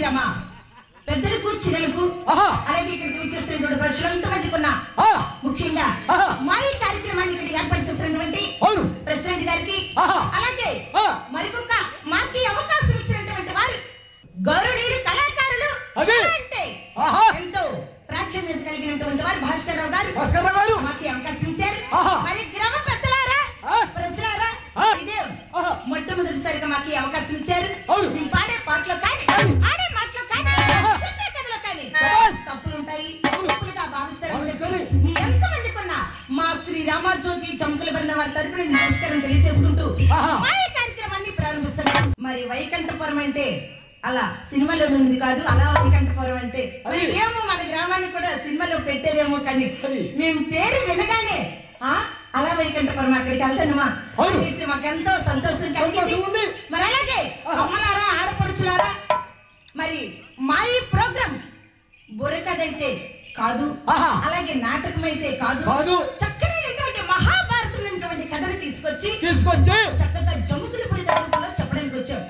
గ్రామ పెద్దలకు చిన్నలకు అలాగే ఇక్కడికి వచ్చేసినటువంటి ప్రజలంతా మందికి ఉన్న ముఖ్యంగా మా ఈ కార్యక్రమాన్ని ఇక్కడ ఏర్పాటు చేసినటువంటి ప్రెసిడెంట్ గారికి అలాగే మరికొక మాకి అవకాశం ఇచ్చినటువంటి వారు గౌరవనీయులు కళాకారులు అంటే ఎంతో ప్రాచుర్యత కలిగినటువంటి వారు భాస్కరరావు గారు మాకు అవకాశం ఇచ్చారు. మరి గ్రామ పెద్దలారా ప్రజలారా ఇదే మొట్టమొదటిసారిగా మాకు అవకాశం ఇచ్చారు. మేము పాడే పాటలో కానీ ఆడే మాటలో కానీ చెప్పే కథలో కానీ తప్పులు ఉంటాయి, తప్పులుగా భావిస్తారని చెప్పి మీ ఎంతమంది కొన్నా మా శ్రీ రామజ్యోతి చంకుల బృందం వారి తరపున నమస్కారం తెలియజేసుకుంటూ మా ఈ కార్యక్రమాన్ని ప్రారంభిస్తున్నాం. మరి వైకంఠపురం అంటే అలా సినిమాలో ఉంది కాదు, అలా వైకంఠపురం అంటే మరి ఏమో మన గ్రామాన్ని కూడా సినిమాలో పెట్టారేమో కానీ మేము పేరు వినగానే అలా వైకంఠపురం అక్కడికి వెళ్తానమ్మా మాకెంతో సంతోషం కలిగింది. మరి అలాగే అమ్మలారా ఆడపడుచులారా మరి మా ఈ ప్రోగ్రాం బుర్రకథైతే కాదు, అలాగే నాటకం అయితే కాదు, చక్కనైనటువంటి మహాభారతమైనటువంటి కథను తీసుకొచ్చి చక్కగా జముకుల పురి రూపంలో చెప్పడానికి వచ్చాం.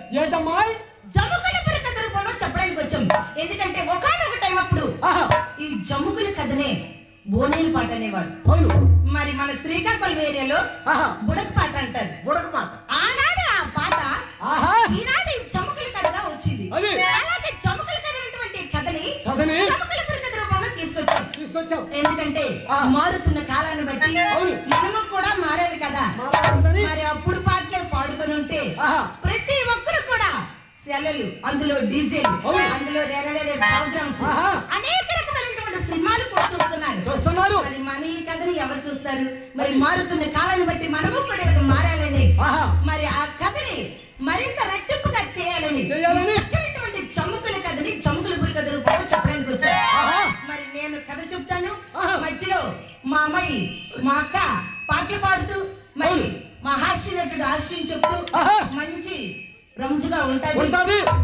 జముకుల పురి కథ రూపంలో చెప్పడానికి వచ్చాం. ఎందుకంటే ఒకనొక టైం అప్పుడు ఈ జముకుల కథనే బోనేలు పాట అనేవారు. మరి మన శ్రీకాకుళం ఏరియాలో బుడక పాట అంటారు. ఆనాడు ఆ పాట ఈనాడు జముకుల కథగా వచ్చింది. అలాగే జముకుల కథ అనేటువంటి కథని జముకుల పురి కథ రూపంలో తీసుకొచ్చాం. ఎందుకంటే మారుతున్న కాలాన్ని బట్టి మనము కూడా మారాలి కదా. మరి అప్పుడు పాటలే పాడుకొని ఉంటే ప్రతి ఒక్కరు కూడా సెలవులు, అందులో డీజిల్, అందులో ప్రోగ్రామ్స్, అనేక రకమైనటువంటి సినిమాలు కూడా చూస్తున్నారు. మరి మన ఈ కథని ఎవరు చూస్తారు? మరి మారుతున్న కాలాన్ని బట్టి మనము కూడా మారాలని, మరి ఆ కథని మరింత రెట్టింపుగా చేయాలని చమ్ముకుల కథని చమ్ముకుల పురి కథ రూపంలో చెప్పడానికి వచ్చాను. మరి నేను కథ చెప్తాను, మధ్యలో మా అమ్మాయి మా అక్క పాటలు పాడుతూ మరి మా హాస్య నటుడు హాస్యం చెప్తూ మంచి రంజుగా ఉంటుంది.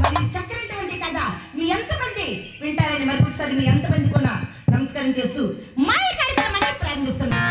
మరి చక్కనటువంటి కథ మీ ఎంతమంది వింటారని మరి ఒకసారి మీ ఎంతమంది కూడా నమస్కారం చేస్తూ మా ఈ కార్యక్రమాన్ని ప్రారంభిస్తున్నాం.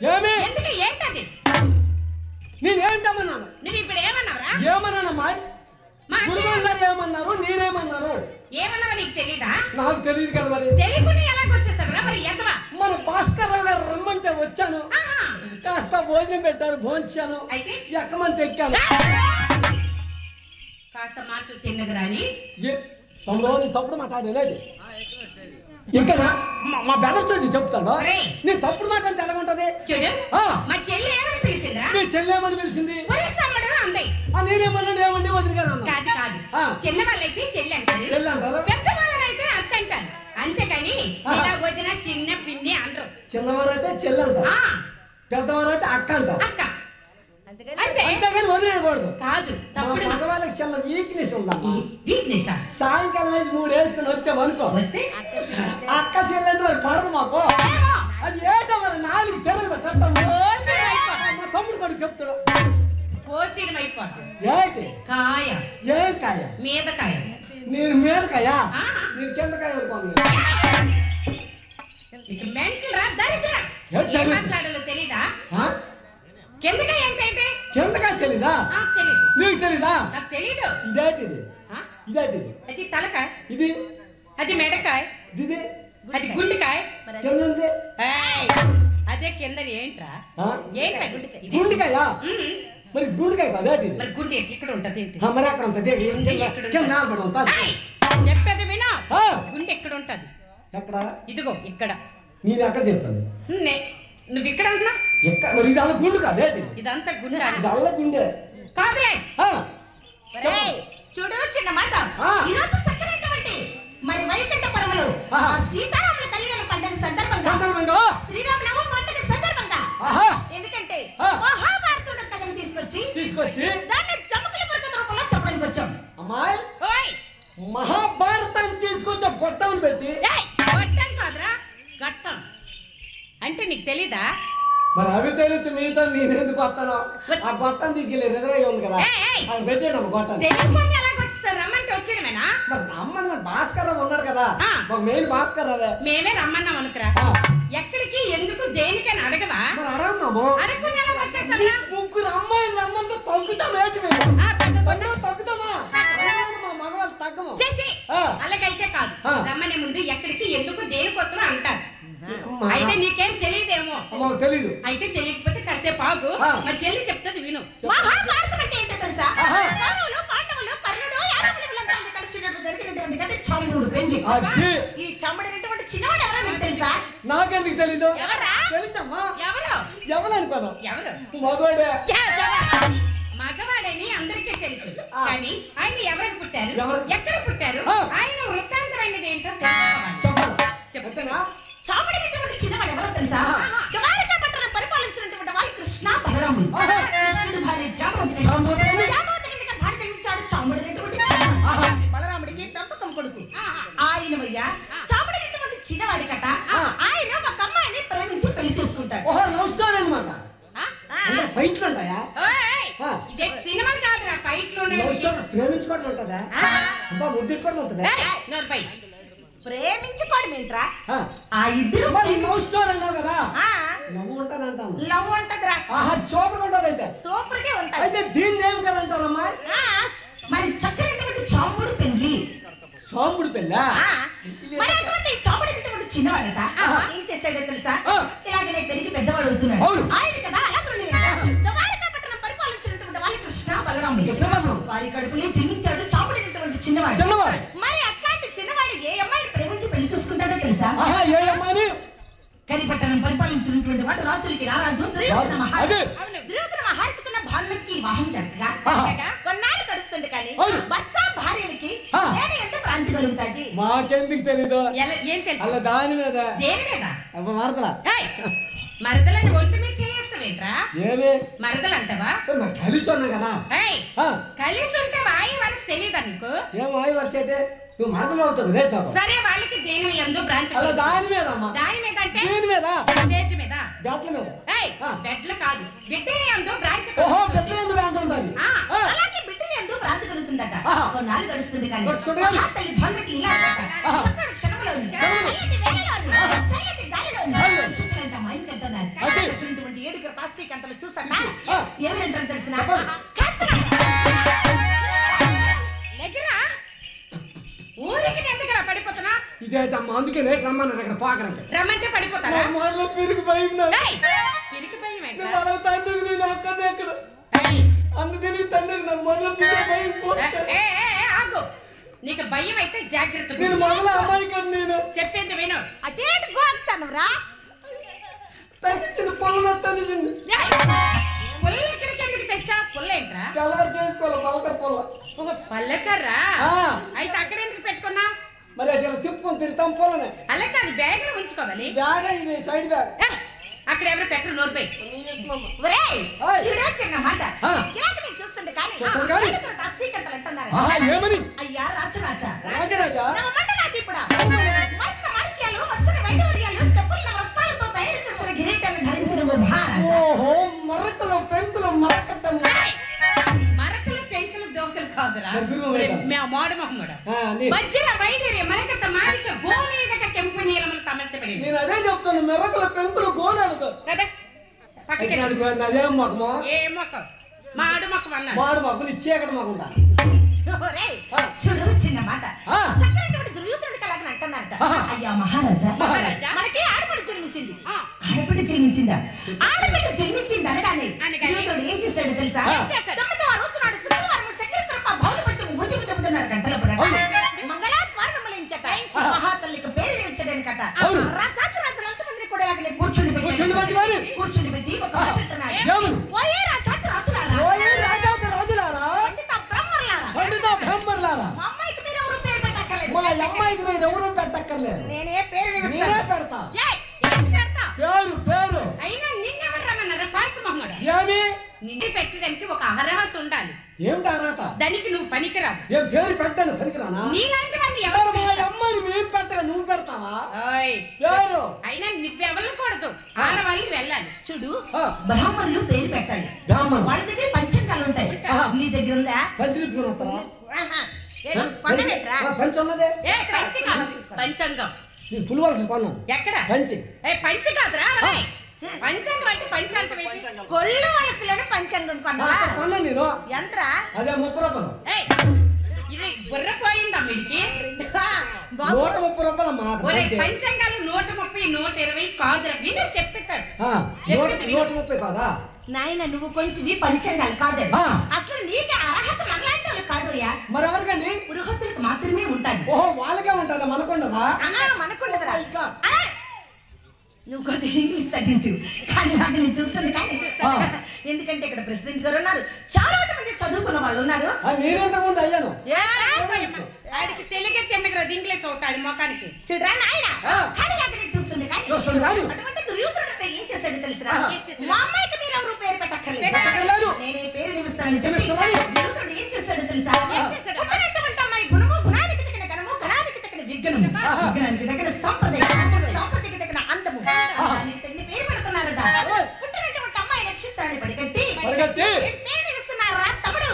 ఏమి ఎందుకు ఏంటది? నేనేంటమన్నాను? నువ్వు ఇప్పుడు ఏమన్నావురా? ఏమన్నానమ్మా? గురువు గారు ఏమన్నారు, నేనేమన్నాను? ఏమన్నావో నీకు తెలీదా? నాకు తెలియదు కదా మరి. తెలియకుండా ఎలాగొచ్చేసావురా మరి? ఎంతవా మన భాస్కర్ రావు గారు రమ్మంటే వచ్చాను. కాస్త భోజనం పెట్టారు, భోంచాను. అయితే ఎక్కమంటే ఎక్కాను. కాస్త మాటలు తిన్నది రాని తప్పుడు మాట్లాడేది ఇక్కడ మా బెదర్ చూసి చెప్తాను. నేను తప్పుడు మాట అంటే ఎలా ఉంటది? చూడు, మా చెల్లి ఏమని పిలిచిందా? మీ చెల్లేమని పిలిచింది? నేనేమన్నా ఏమండి వదిలి కదా. కాదు కాదు, చిన్న వాళ్ళైతే చెల్లి అంటారు, చెల్లి అంటారు, పెద్ద వాళ్ళైతే అక్క అంటారు. అంతేకాని ఇలా వదిన చిన్న పిన్ని అంటారు. చిన్నవారైతే చెల్లి అంటారు, పెద్దవారైతే అక్క అంటారు. అక్క అంతేగాని వదిలేయకూడదు. కాదు, మగవాళ్ళకి చిన్న వీక్నెస్ ఉందమ్మా. వీక్నెస్ సాయంకాలం వేసి 3 వేసుకుని వచ్చామనుకో, వస్తే అక్క చెల్లి అంటే మరి పడదు మాకు. అది ఏంటో మరి 4 తెలియదు. మా తమ్ముడు కొడుకు చెప్తాడు, కోసీడం అయిపోతుంది. ఏంటి కాయ? ఏం కాయ? మీదకాయ. నేను మీదకాయ, నేను కిందకాయ అనుకోను. మెంటల్ దరిద్ర మాట్లాడాలో తెలీదా? కిందకాయ ఏంటంటే? కిందకాయ తెలీదా? తెలీదు. నీకు తెలీదా? నాకు తెలీదు. ఇదేంటిది? ఇదేంటిది? అది తలకాయ, ఇది అది మెడకాయ, ఇది అది గుండెకాయ. కింద ఉంది అదే కింద ఏంట్రా? ఏంట్రా గుండెకాయ? గుండెకాయ మరి గుండెకాయ కాదేంటి? మరి గుండె ఇక్కడ ఉంటది. మరి అక్కడ ఉంటది, చెప్పేది వినా. గుండె ఎక్కడ ఉంటది? ఎక్కడ? ఇదిగో ఇక్కడ. నేను ఎక్కడ చెప్పాను? నువ్వు ఇక్కడ అంటున్నా. మరి ఇది అలా గుండు కాదేంటి? ఇదంతా గుండె. ఇది అల్ల గుండె కాదే. చూడు చిన్న మాట, ఈరోజు చక్కనైనటువంటి మరి వైకుంఠపురములో సీతారాముల కళ్యాణ పండుగ సందర్భంగా శ్రీరామనవమి పండుగ సందర్భంగా ఎందుకంటే మహాభారతంలో కథను తీసుకొచ్చి దాన్ని చమకుల పురక రూపంలో చెప్పడానికి వచ్చాం. అమ్మాయి మహాభారతాన్ని తీసుకొచ్చి గొట్టం పెట్టి. గొట్టం కాదురా, గట్టం అంటే నీకు తెలీదా? మరి అవి తెలియదు మీతో నేను ఎందుకు వస్తాను? ఆ గొట్టం తీసుకెళ్ళి రిజర్వ్ ఉంది కదా, పెట్టాడు గొట్టం. రమ్మంటే వచ్చేయమేనా? మరి రమ్మని మరి భాస్కర్ రావు ఉన్నాడు కదా, ఒక మెయిన్ భాస్కర్ రావే. మేమే రమ్మన్నాం అనుకురా. ఎక్కడికి, ఎందుకు, దేనికని అడగవా? మరి అడగమ్మాము. అడగకుండా వచ్చేసాము. 3 అమ్మాయిలు రమ్మంటే తగ్గుతాం. ఏంటి తగ్గుతామా? మగవాళ్ళు తగ్గము. అలాగైతే కాదు, రమ్మనే ముందు ఎక్కడికి, ఎందుకు, దేనికోసం అంటారు. అయితే నీకేం తెలియదేమో. తెలీదు. అయితే తెలియకపోతే కాసేపు ఆగు, మా చెల్లి చెప్తుంది విను. మహాభారతం అంటే ఏంటో తెలుసా? కౌరవులు, పాండవులు, కర్ణుడు, యాదవులు వీళ్ళంతా కలిసి జరిగినటువంటి కథ చంపుడు పెళ్లి. ఈ చంపుడైనటువంటి చిన్నవాడు ఎవరో నీకు తెలుసా? నాకెందుకు తెలీదు? ఎవరా? తెలుసమ్మా. ఎవరు అనుకోను? ఎవరు? మగవాడే. మగవాడని అందరికీ తెలుసు, కానీ ఆయన ఎవరికి పుట్టారు, ఎక్కడ పుట్టారు, ఆయన వృత్తాంతమైనది ఏంటో చెప్తానా? చాముడైనటువంటి చిన్నవాడు ఎవరో తెలుసా? ద్వారకా పట్టణం పరిపాలించినటువంటి వాళ్ళు కృష్ణ బలరాముడు. కృష్ణుడు భార్య జాంబవతి భార్యనిచ్చాడు చాముడైనటువంటి బలరాముడికి పెంపకం కొడుకు. ఆయన చాముడైనటువంటి చిన్నవాడి కట ఆయన ఒక అమ్మాయిని ప్రేమించి పెళ్లి చేసుకుంటాడు. లవ్ స్టోరీ అన్నమాట. ఫైట్లు ఉంటాయా? సినిమా కాదురా, ఫైట్లు ప్రేమించుకోవడం ఉంటుందా? ముద్దుకోవడం ఉంటుందా? ప్రేమించుకోవడం ఏంట్రా? ఆ ఇద్దరు లవ్ స్టోరీ అన్నావు కదా, లవ్ ఉంటది అంటాను. లవ్ ఉంటదిరా, సూపర్ ఉంటది. అయితే సూపర్ గా ఉంటది. అయితే దీన్ని ఏం కదంటారమ్మా? మరి చక్కనటువంటి చాంబుడు పెళ్లి. చాంబుడు పెళ్ళా? మరి అటువంటి చాంబుడైనటువంటి చిన్నవాడట ఏం చేశాడో తెలుసా? ఇలాగనే పెరిగి పెద్దవాడు అవుతున్నాడు. ఆయన కదా అలా ద్వారకా పట్టణం పరిపాలించినటువంటి వాళ్ళు కృష్ణ బలరాముడు. వారి కడుపుని జన్మించాడు చాంబుడైనటువంటి చిన్నవాడు. మరి అట్లాంటి చిన్నవాడు ఏ అమ్మాయిని ప్రేమించి పెళ్లి చూసుకుంటాడో తెలుసా? కలిపట్టణం పరిపాలించినటువంటి వాడు రాజులకి రారాజు దుర్యోధన మహారాజుకున్న భానుమతికి వివాహం జరగగా కొన్నాళ్ళు గడుస్తుంది, కానీ భర్త భార్యలకి ఎంత భ్రాంతి కలుగుతాది? మాకెందుకు తెలీదు? ఏం తెలుసు? దాని మీద. దేని మీద? మరదలా? మరదలని ఒంటి మీద చేస్తావేంట్రా? ఏమి మరదలు అంటావా? కలిసి ఉన్నా కదా. కలిసి ఉంటే వాయి వరుస తెలీదా నీకు? ఏం వాయి వరుస అయితే నువ్వు మరదలు అవుతుంది. సరే, వాళ్ళకి దేని ఎందు భ్రాంతి? దాని మీద. దాని మీద అంటే దేని మీద? స్టేజ్ మీద, బెడ్ల మీద. బెడ్లు కాదు, బిడ్డ ఎందు భ్రాంతి. బిడ్డ ఎందు భ్రాంతి ఉంటుంది. అలాగే బిడ్డలు ఎందు భ్రాంతి కలుగుతుందట. కొన్నాళ్ళు గడుస్తుంది, కానీ తల్లి భానుమతి ఇలా క్షణంలో చల్లటి గాలిలో మైండ్ కట్టున్నారు. అక్కడ పాకరంటే రమ్మంటే పడిపోతారా మొదలు పిరికి భయం పిరికి భయం తండ్రికి నేను అక్కడే అక్కడ అందు దీనికి తండ్రికి నాకు మొదలు పిరికి భయం ఆగు నీకు భయం అయితే జాగ్రత్త నేను మొదల అమ్మాయి కదా నేను చెప్పింది విను అటేంటి గోస్తాను రా తగ్గించింది పొలం తగ్గించింది పుల్ల ఎక్కడికి ఎందుకు తెచ్చా పుల్ల ఏంట్రా కలర్ చేసుకోవాలి పలకర పొల్ల ఒక పల్లెకర్రా అయితే అక్కడ ఎందుకు పెట్టుకున్నా మరి అట్లా తిప్పుకొని తిరుగుతాం పొలనే అలా కాదు బ్యాగ్ లో ఉంచుకోవాలి బ్యాగ్ ఇది సైడ్ బ్యాగ్ అక్కడ ఎవరు పెట్టరు నోరుపై చిన్న మాట ఇలాగ నేను చూస్తుండే కానీ అస్సీకర్తలు అంటున్నారు ఏమని అయ్యా రాజరాజా రాజరాజా నవ మండలాధిపుడా మరణ మాణిక్యాలు వచ్చన వైడూర్యాలు డబ్బుల రత్నాలతో తయారు చేసిన కిరీటాన్ని ధరించిన మహారాజా ఓహో మరకలు పెంకులు మరకట్టం మరకలు పెంకులు దోకలు కాదురా మేము మోడమొహమ్మడు మధ్యల వైడూర్య మరకత మాణిక్య గోమేదక కెంపు నీలములు తమర్చబడింది నేను అదే చెప్తాను మెరకల పెంకులు గోలెడుకో పక్కకి అదేం మొక్కమో ఏ మొక్క మాడు మొక్క అన్నారు మాడు మొక్క నీ చీకటి మొక్క ఉంటా చూడు చిన్న మాట చక్కనటువంటి దుర్యోధనుడి కలగని అంటున్నారట అయ్యా మహారాజా మనకి ఆడపడి జన్మించింది ఆడపడి జన్మించిందా ఆడపడి జన్మించింది అనగానే దుర్యోధనుడు ఏం చేశాడు తెలుసా 9వ రోజు నాడు శుక్రవారం శక్రతరప భౌలపత్యం ఊది ఊదుతున్నారు గంటల పడ మంగళాద్వారములు ఇంచట మహాతల్లికి పేరు ఇచ్చడానికట రాజాతురాజులు అంతమంది కూడా ఇలాగ కూర్చుని పెట్టి ఒక మాట పెడుతున్నాడు ఓయే రాజాతురాజులారా ఓయే రాజాతురాజులారా పండిత బ్రహ్మర్లారా మా అమ్మాయికి మీరు ఎవరు పేరు పెట్టక్కర్లేదు మా అమ్మాయికి మీరు ఎవరు పెట్టక్కర్లేదు నేనే పేరు నేనే పెడతా పేరు అయినా నిన్నెవరు రమ్మన్నారా పాయసమహమ్మడు ఏమి నిన్ను పెట్టడానికి ఒక అర్హత ఉండాలి ఏమిటి అర్హత దానికి నువ్వు పనికిరావు ఏం పేరు పెట్టాను పనికిరానా నీలాంటి వాడిని మా అమ్మాయిని మేము పెట్టగా నువ్వు పెడతావా పేరు అయినా నువ్వెవరకూడదు ఆడవాళ్ళు వెళ్ళాలి చూడు బ్రాహ్మణులు పేరు పెట్టాలి వాళ్ళ దగ్గర పంచంగాలు ఉంటాయి నీ దగ్గర ఉందా పంచుకుని వస్తావా పంచ ఉన్నదే పంచంగం పులివలస కొన్నాను ఎక్కడ పంచి పంచి కాదురా పంచాంగం అంటే పంచాంగం కొల్లు వలసలోనే పంచాంగం కొన్నావా కొన్నా నేను ఎంత్రా అదే 30 రూపాయలు ఇది బుర్ర పోయిందా మీరికి 130 రూపాయలు పంచాంగాలు 130 120 కాదురా నేను చెప్పేటారు 130 కాదా నాయన నువ్వు కొంచెం పంచంగాలు కాదు అసలు నీకు అర్హత మనలాంటి కాదు మరి ఎవరికండి పురోహితులకు మాత్రమే ఉంటాయి ఓహో వాళ్ళకే ఉంటుందా మనకుండదా మనకుండదురా నువ్వు కొద్దిగా ఇంగ్లీష్ తగ్గించు కానీ నాకు నేను చూస్తుంది కానీ ఎందుకంటే ఇక్కడ ప్రెసిడెంట్ గారు ఉన్నారు చాలా మంది చదువుకున్న వాళ్ళు ఉన్నారు నేనేంతకుముందు అయ్యాను ఆడికి తెలుగే తిన్నగరది ఇంగ్లీష్ ఒకటి మొఖానికి చూడరా నాయన కానీ నాకు నేను చూస్తుంది కానీ అటువంటి దుర్యోధనుడు ఏం చేశాడు తెలుసురా మా అమ్మాయికి మీరు ఎవరు పేరు పెట్టక్కర్లేదు నేనే పేరు నిలుస్తానని చెప్పి దుర్యోధనుడు ఏం చేశాడు తెలుసా పుట్టినటువంటి అమ్మాయి గుణము గుణానికి తగిన గణము గణానికి తగిన విజ్ఞానము విజ్ఞానానికి తగిన సంప్రదాయానికి తగిన అందము దానికి తగిన పేరు పెడుతున్నారట పుట్టినటువంటి అమ్మాయి నక్షత్రాన్ని పడిగట్టి పేరు నిలుస్తున్నారా తమ్ముడు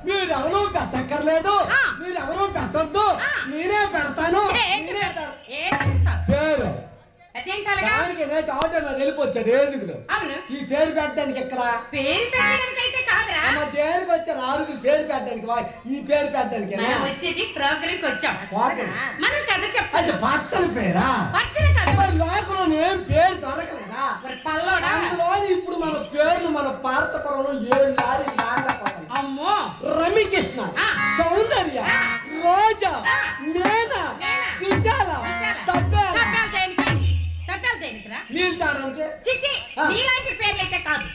మీరెవరూ పెట్టక్కర్లేదు మీరెవరూ పెట్టద్దు నేనే పెడతాను పేరు వెళ్ళిపోచ్చాడు ఈ పేరు పెట్టడానికి ఎక్కడ పేరు పెట్టడానికి కాదురా దేనికి వచ్చారు 6 పేరు పెట్టడానికి ఈ పేరు పెట్టడానికి వచ్చేది ప్రోగ్రామ్ కి వచ్చాం మనం కథ చెప్పాలి పచ్చని పేరా పచ్చని కథ లోకంలో ఏం పేరు దొరకలేదా పల్లోడా అందులో ఇప్పుడు మన పేర్లు మన భారతపురంలో 7 లారీపోతాయి అమ్మో రమ్యకృష్ణ సౌందర్య రోజా మేనా సుశాల నీళ్ళు తాడానికి నీలాంటి పేర్లు అయితే కాదు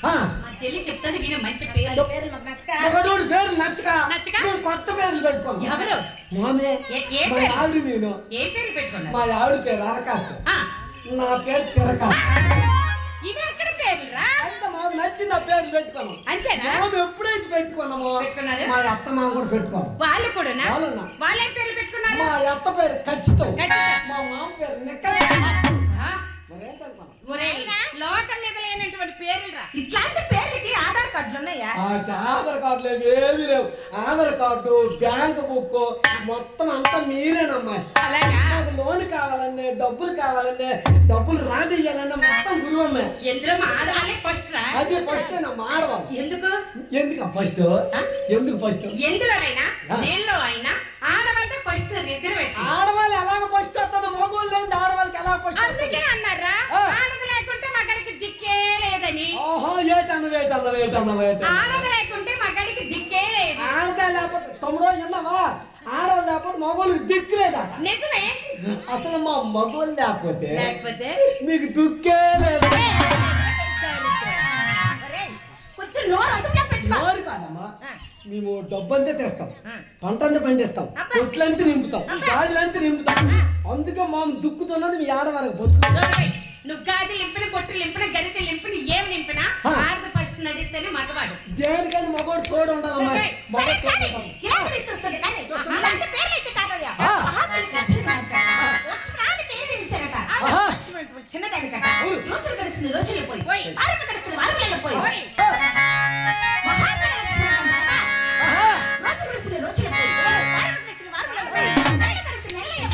మా చెల్లి చెప్తాను నేను మంచి పేరు పేరు నచ్చక కొత్త పేర్లు పెట్టుకోను ఎవరు ఆవిడ నేను ఏ పేరు పెట్టుకున్నా మా ఆవిడ పేరు ఆకాశం నా పేరు తిరకాశం ఇవి ఎక్కడ పేర్లురా అంత మాకు నచ్చిన పేరు పెట్టుకోను అంతేనా ఎప్పుడైతే పెట్టుకున్నామో మా అత్త మామ కూడా పెట్టుకోను వాళ్ళు కూడా వాళ్ళే పేర్లు పెట్టుకున్నారు మా అత్త పేరు ఖచ్చితం మా మామ పేరు నిక్క లోకం మీద లేనటువంటి పేర్లు రా ఇట్లాంటి పేర్లకి ఆధార్ కార్డులు ఉన్నాయా ఆధార్ కార్డులు ఏమీ లేవు. ఆధార్ కార్డు, బ్యాంక్ బుక్ మొత్తం అంతా మీరేనమ్మా. అలాగా లోన్ కావాలన్నా, డబ్బులు కావాలన్నా, డబ్బులు రాజేయాలన్నా మొత్తం గురువు అమ్మాయి. ఎందులో ఆడవాళ్ళే ఫస్ట్ రా. అదే ఫస్ట్ ఆడవాలి. ఎందుకు ఫస్ట్ ఎందుకు ఫస్ట్ ఎందులోనైనా దేనిలో అయినా ఆడవాళ్ళే ఫస్ట్ రిజర్వేషన్. ఆడవాళ్ళు ఎలాగ ఫస్ట్ వస్తుంది, మగవాళ్ళు లేదు ఆడవాళ్ళకి ఎలా ఫస్ట్? అందుకే అన్నారా ఆడది లేకుంటే మగాడికి దిక్కే లేదని. ఓహో ఆడది లేకుంటే మగాడికి దిక్కే లేదు. ఆడదా లేకపోతే తమ్ముడో విన్నావా? ఆడవాళ్ళు లేకపోతే మగవాళ్ళు దిక్కులేదా? నిజమే. అసలు మా మగవాళ్ళు లేకపోతే మీకు దుక్కే లేదు. కొంచెం నోరు అదుపులో పెట్టుకో. నోరు కాదమ్మా, మేము డబ్బు అంతా తెస్తాం, పంట అంతా పండిస్తాం, కొట్లంతా నింపుతాం, గాజులంతా నింపుతాం. అందుకే మా దుక్కుతున్నది మీ ఆడవారికి బతుకు. నువ్వు గాజు లింపిన, కొట్టు లింపిన, గరిసె లింపిన, ఏమి నింపినా ఆడది ఫస్ట్ నడిస్తేనే మగవాడు. దేనికని మగవాడు తోడు ఉండాలమ్మా. చిన్నదాని కట రోజులు గడిసిన రోజులు పోయి వారం గడిసిన వారాలు పోయి మహాత్మ లక్ష్మణ రోజులు గడిసిన రోజులు పోయి వారం గడిసిన వారాలు పోయి నెల గడిసిన నెలలు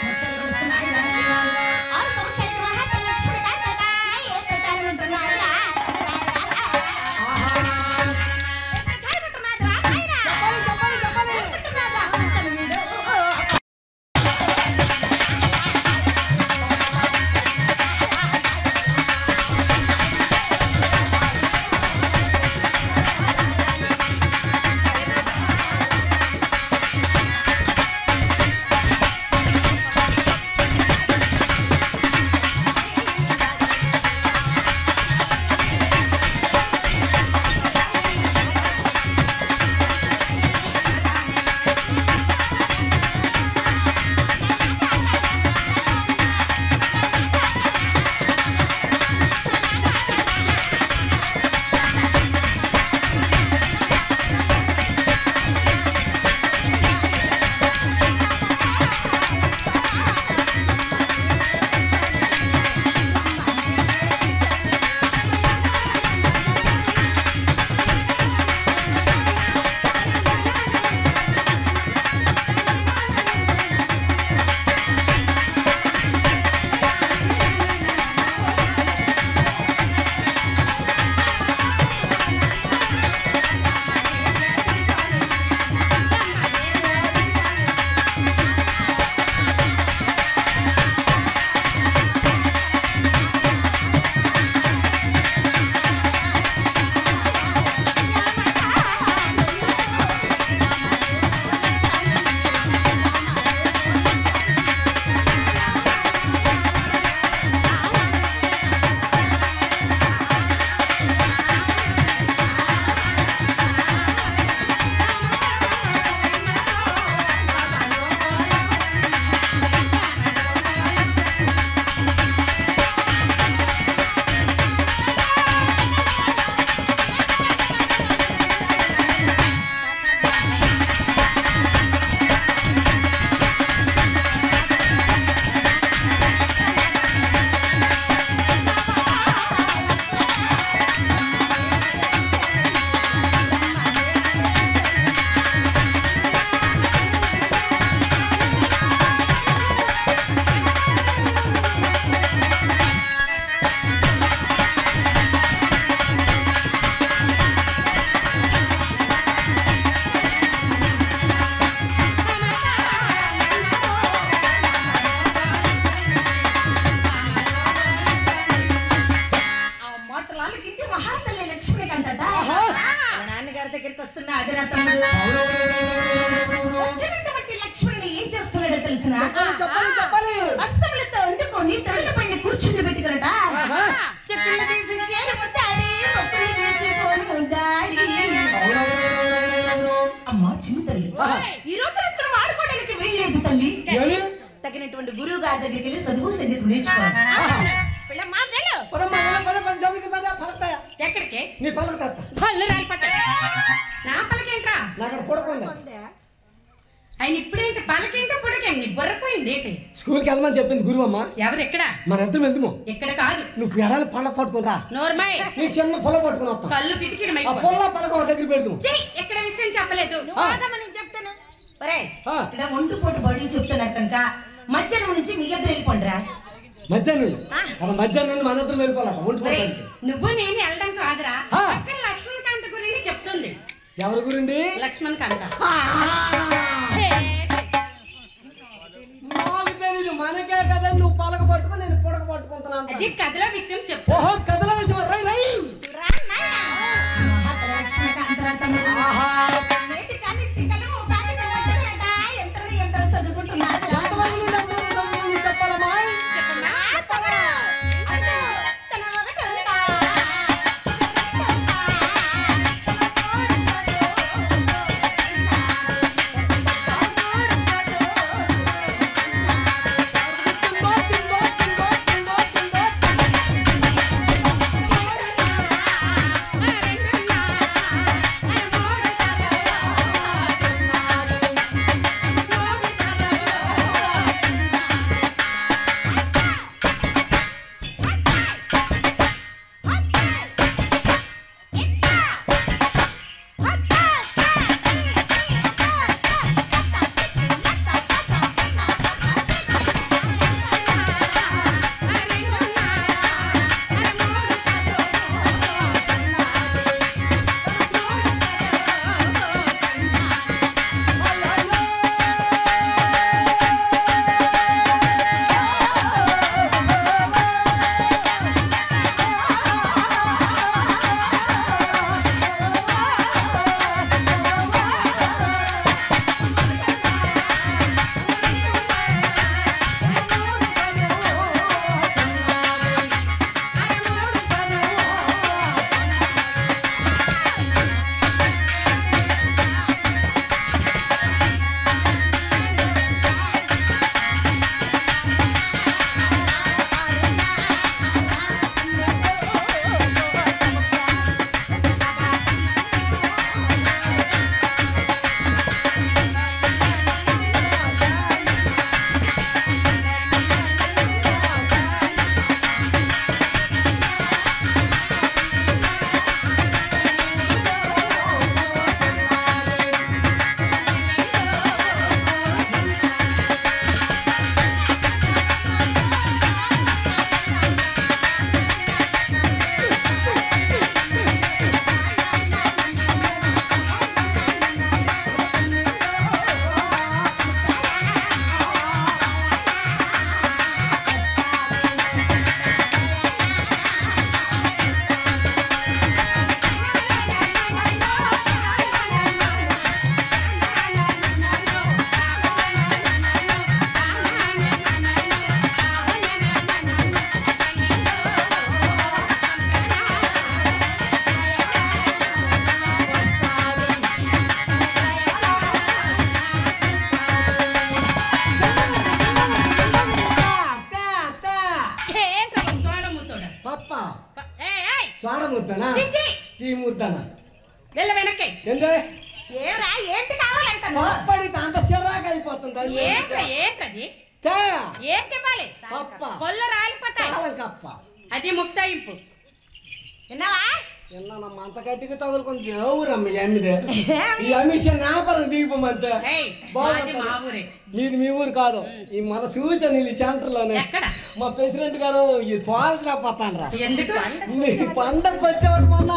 సంవత్సరాలు గడిసిన 6 సంవత్సరాలకు మహాత్మ లక్ష్మణ కాంత ఏ పెట్టాలంటున్నారా అస్తములతో అందుకొని తరలిపైన కూర్చుండి పెట్టుకురట చెప్పులు తీసి చేరు ముద్దాడి పప్పులు తీసి పోని ముద్దాడి అమ్మా చిన్న తల్లి ఈ రోజు నుంచి వాడుకోవడానికి వీల్లేదు తల్లి తగినటువంటి గురువు గారి దగ్గరికి వెళ్ళి చదువు సంగీతం నేర్చుకోవాలి ఎక్కడికి నీ పలక పళ్ళు రాలిపోతాయి నా పలకేంట్రా నాకు పడుకుందా ఆయన ఇప్పుడేంటి పలకేంటో పొడకండి బొర్రపోయింది ఏంటి స్కూల్కి వెళ్ళమని చెప్పింది గురువమ్మ. ఎవరు ఎక్కడ? మన ఇద్దరం వెళ్తాము. ఎక్కడ కాదు, నువ్వు పెడాలి పళ్ళ పట్టుకుని నోర్మాయ్ నీ చిన్న పొల పట్టుకుని వస్తాం. కళ్ళు పితికిడు ఆ పొల్ల పలక ఒక దగ్గర పెడతాము. ఎక్కడ విషయం చెప్పలేదు. నేను చెప్తాను. ఇక్కడ ఒంటి పోటు బడులు చెప్తున్నారు కనుక మధ్యాహ్నం నుంచి మీ ఇద్దరు వెళ్ళిపోండిరా. మధ్యాహ్నం నుండి మన ఇద్దరం వెళ్ళిపోవాలట ఒంటి పోటు. నువ్వు నేను వెళ్ళడం కాదురా, అక్కడ లక్ష్మణకాంత గురించి చెప్తుంది. ఎవరి గురించి? లక్ష్మణకాంత. నాకు తెలీదు, మనకే కదా నువ్వు పలక పట్టుకో నేను పొడక పట్టుకుంటున్నాను. అది కథలో విషయం చెప్పు. ఓహో కథలో విషయం. రై రై ముద్దనా ఈ ముద్దనా వెళ్ళ వెనక్కి ఏందే ఏరా ఏంటి కావాలంటాను పప్పడి అంత సిరాగా అయిపోతుంది ఏంటది తే ఏంటి ఇవ్వాలి పప్ప కొల్ల రాలిపోతాయి కప్ప అది ముక్తాయింపు విన్నావా చిన్నమ్మ అంత గట్టిగా తగులుకొని దేవురమ్మ ఈ అమ్మిదే ఈ అమ్మిష నాపరం దిగిపోమంతే మీది మీ ఊరు కాదు ఈ మన సూచన ఈ సెంటర్ లోనే మా ప్రెసిడెంట్ గారు ఈ పోల్సిన పోతానరా ఎందుకు పండగకు వచ్చేవాడు మొన్న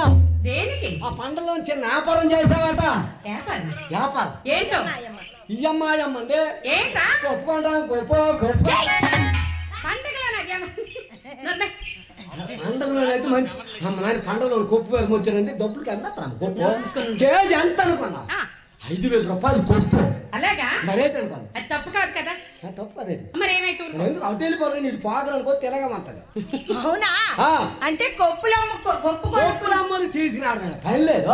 దేనికి ఆ పంటలో చిన్న వ్యాపారం చేసావట వ్యాపారం ఏంటో ఇయ్యమ్మాయమ్మండి ఏంటా కొప్పుకుంటాం గొప్ప గొప్ప పండుగలో అయితే మంచి అమ్మ నాన్న పండుగలో కొప్పు వేరు వచ్చారంటే డబ్బులకి ఎంత గొప్ప కేజీ ఎంత అనుకున్నా 5,000 రూపాయలు కొప్పు అలాగా మరేంటి అనుకోండి అది తప్పు కాదు కదా తప్పు అదే మరి ఏమైతే ఎందుకు అటు వెళ్ళిపోవాలి నీకు పాకలు అనుకో తెలగమంతది అవునా అంటే కొప్పులో కొప్పులు అమ్మని తీసుకురాడు పని లేదు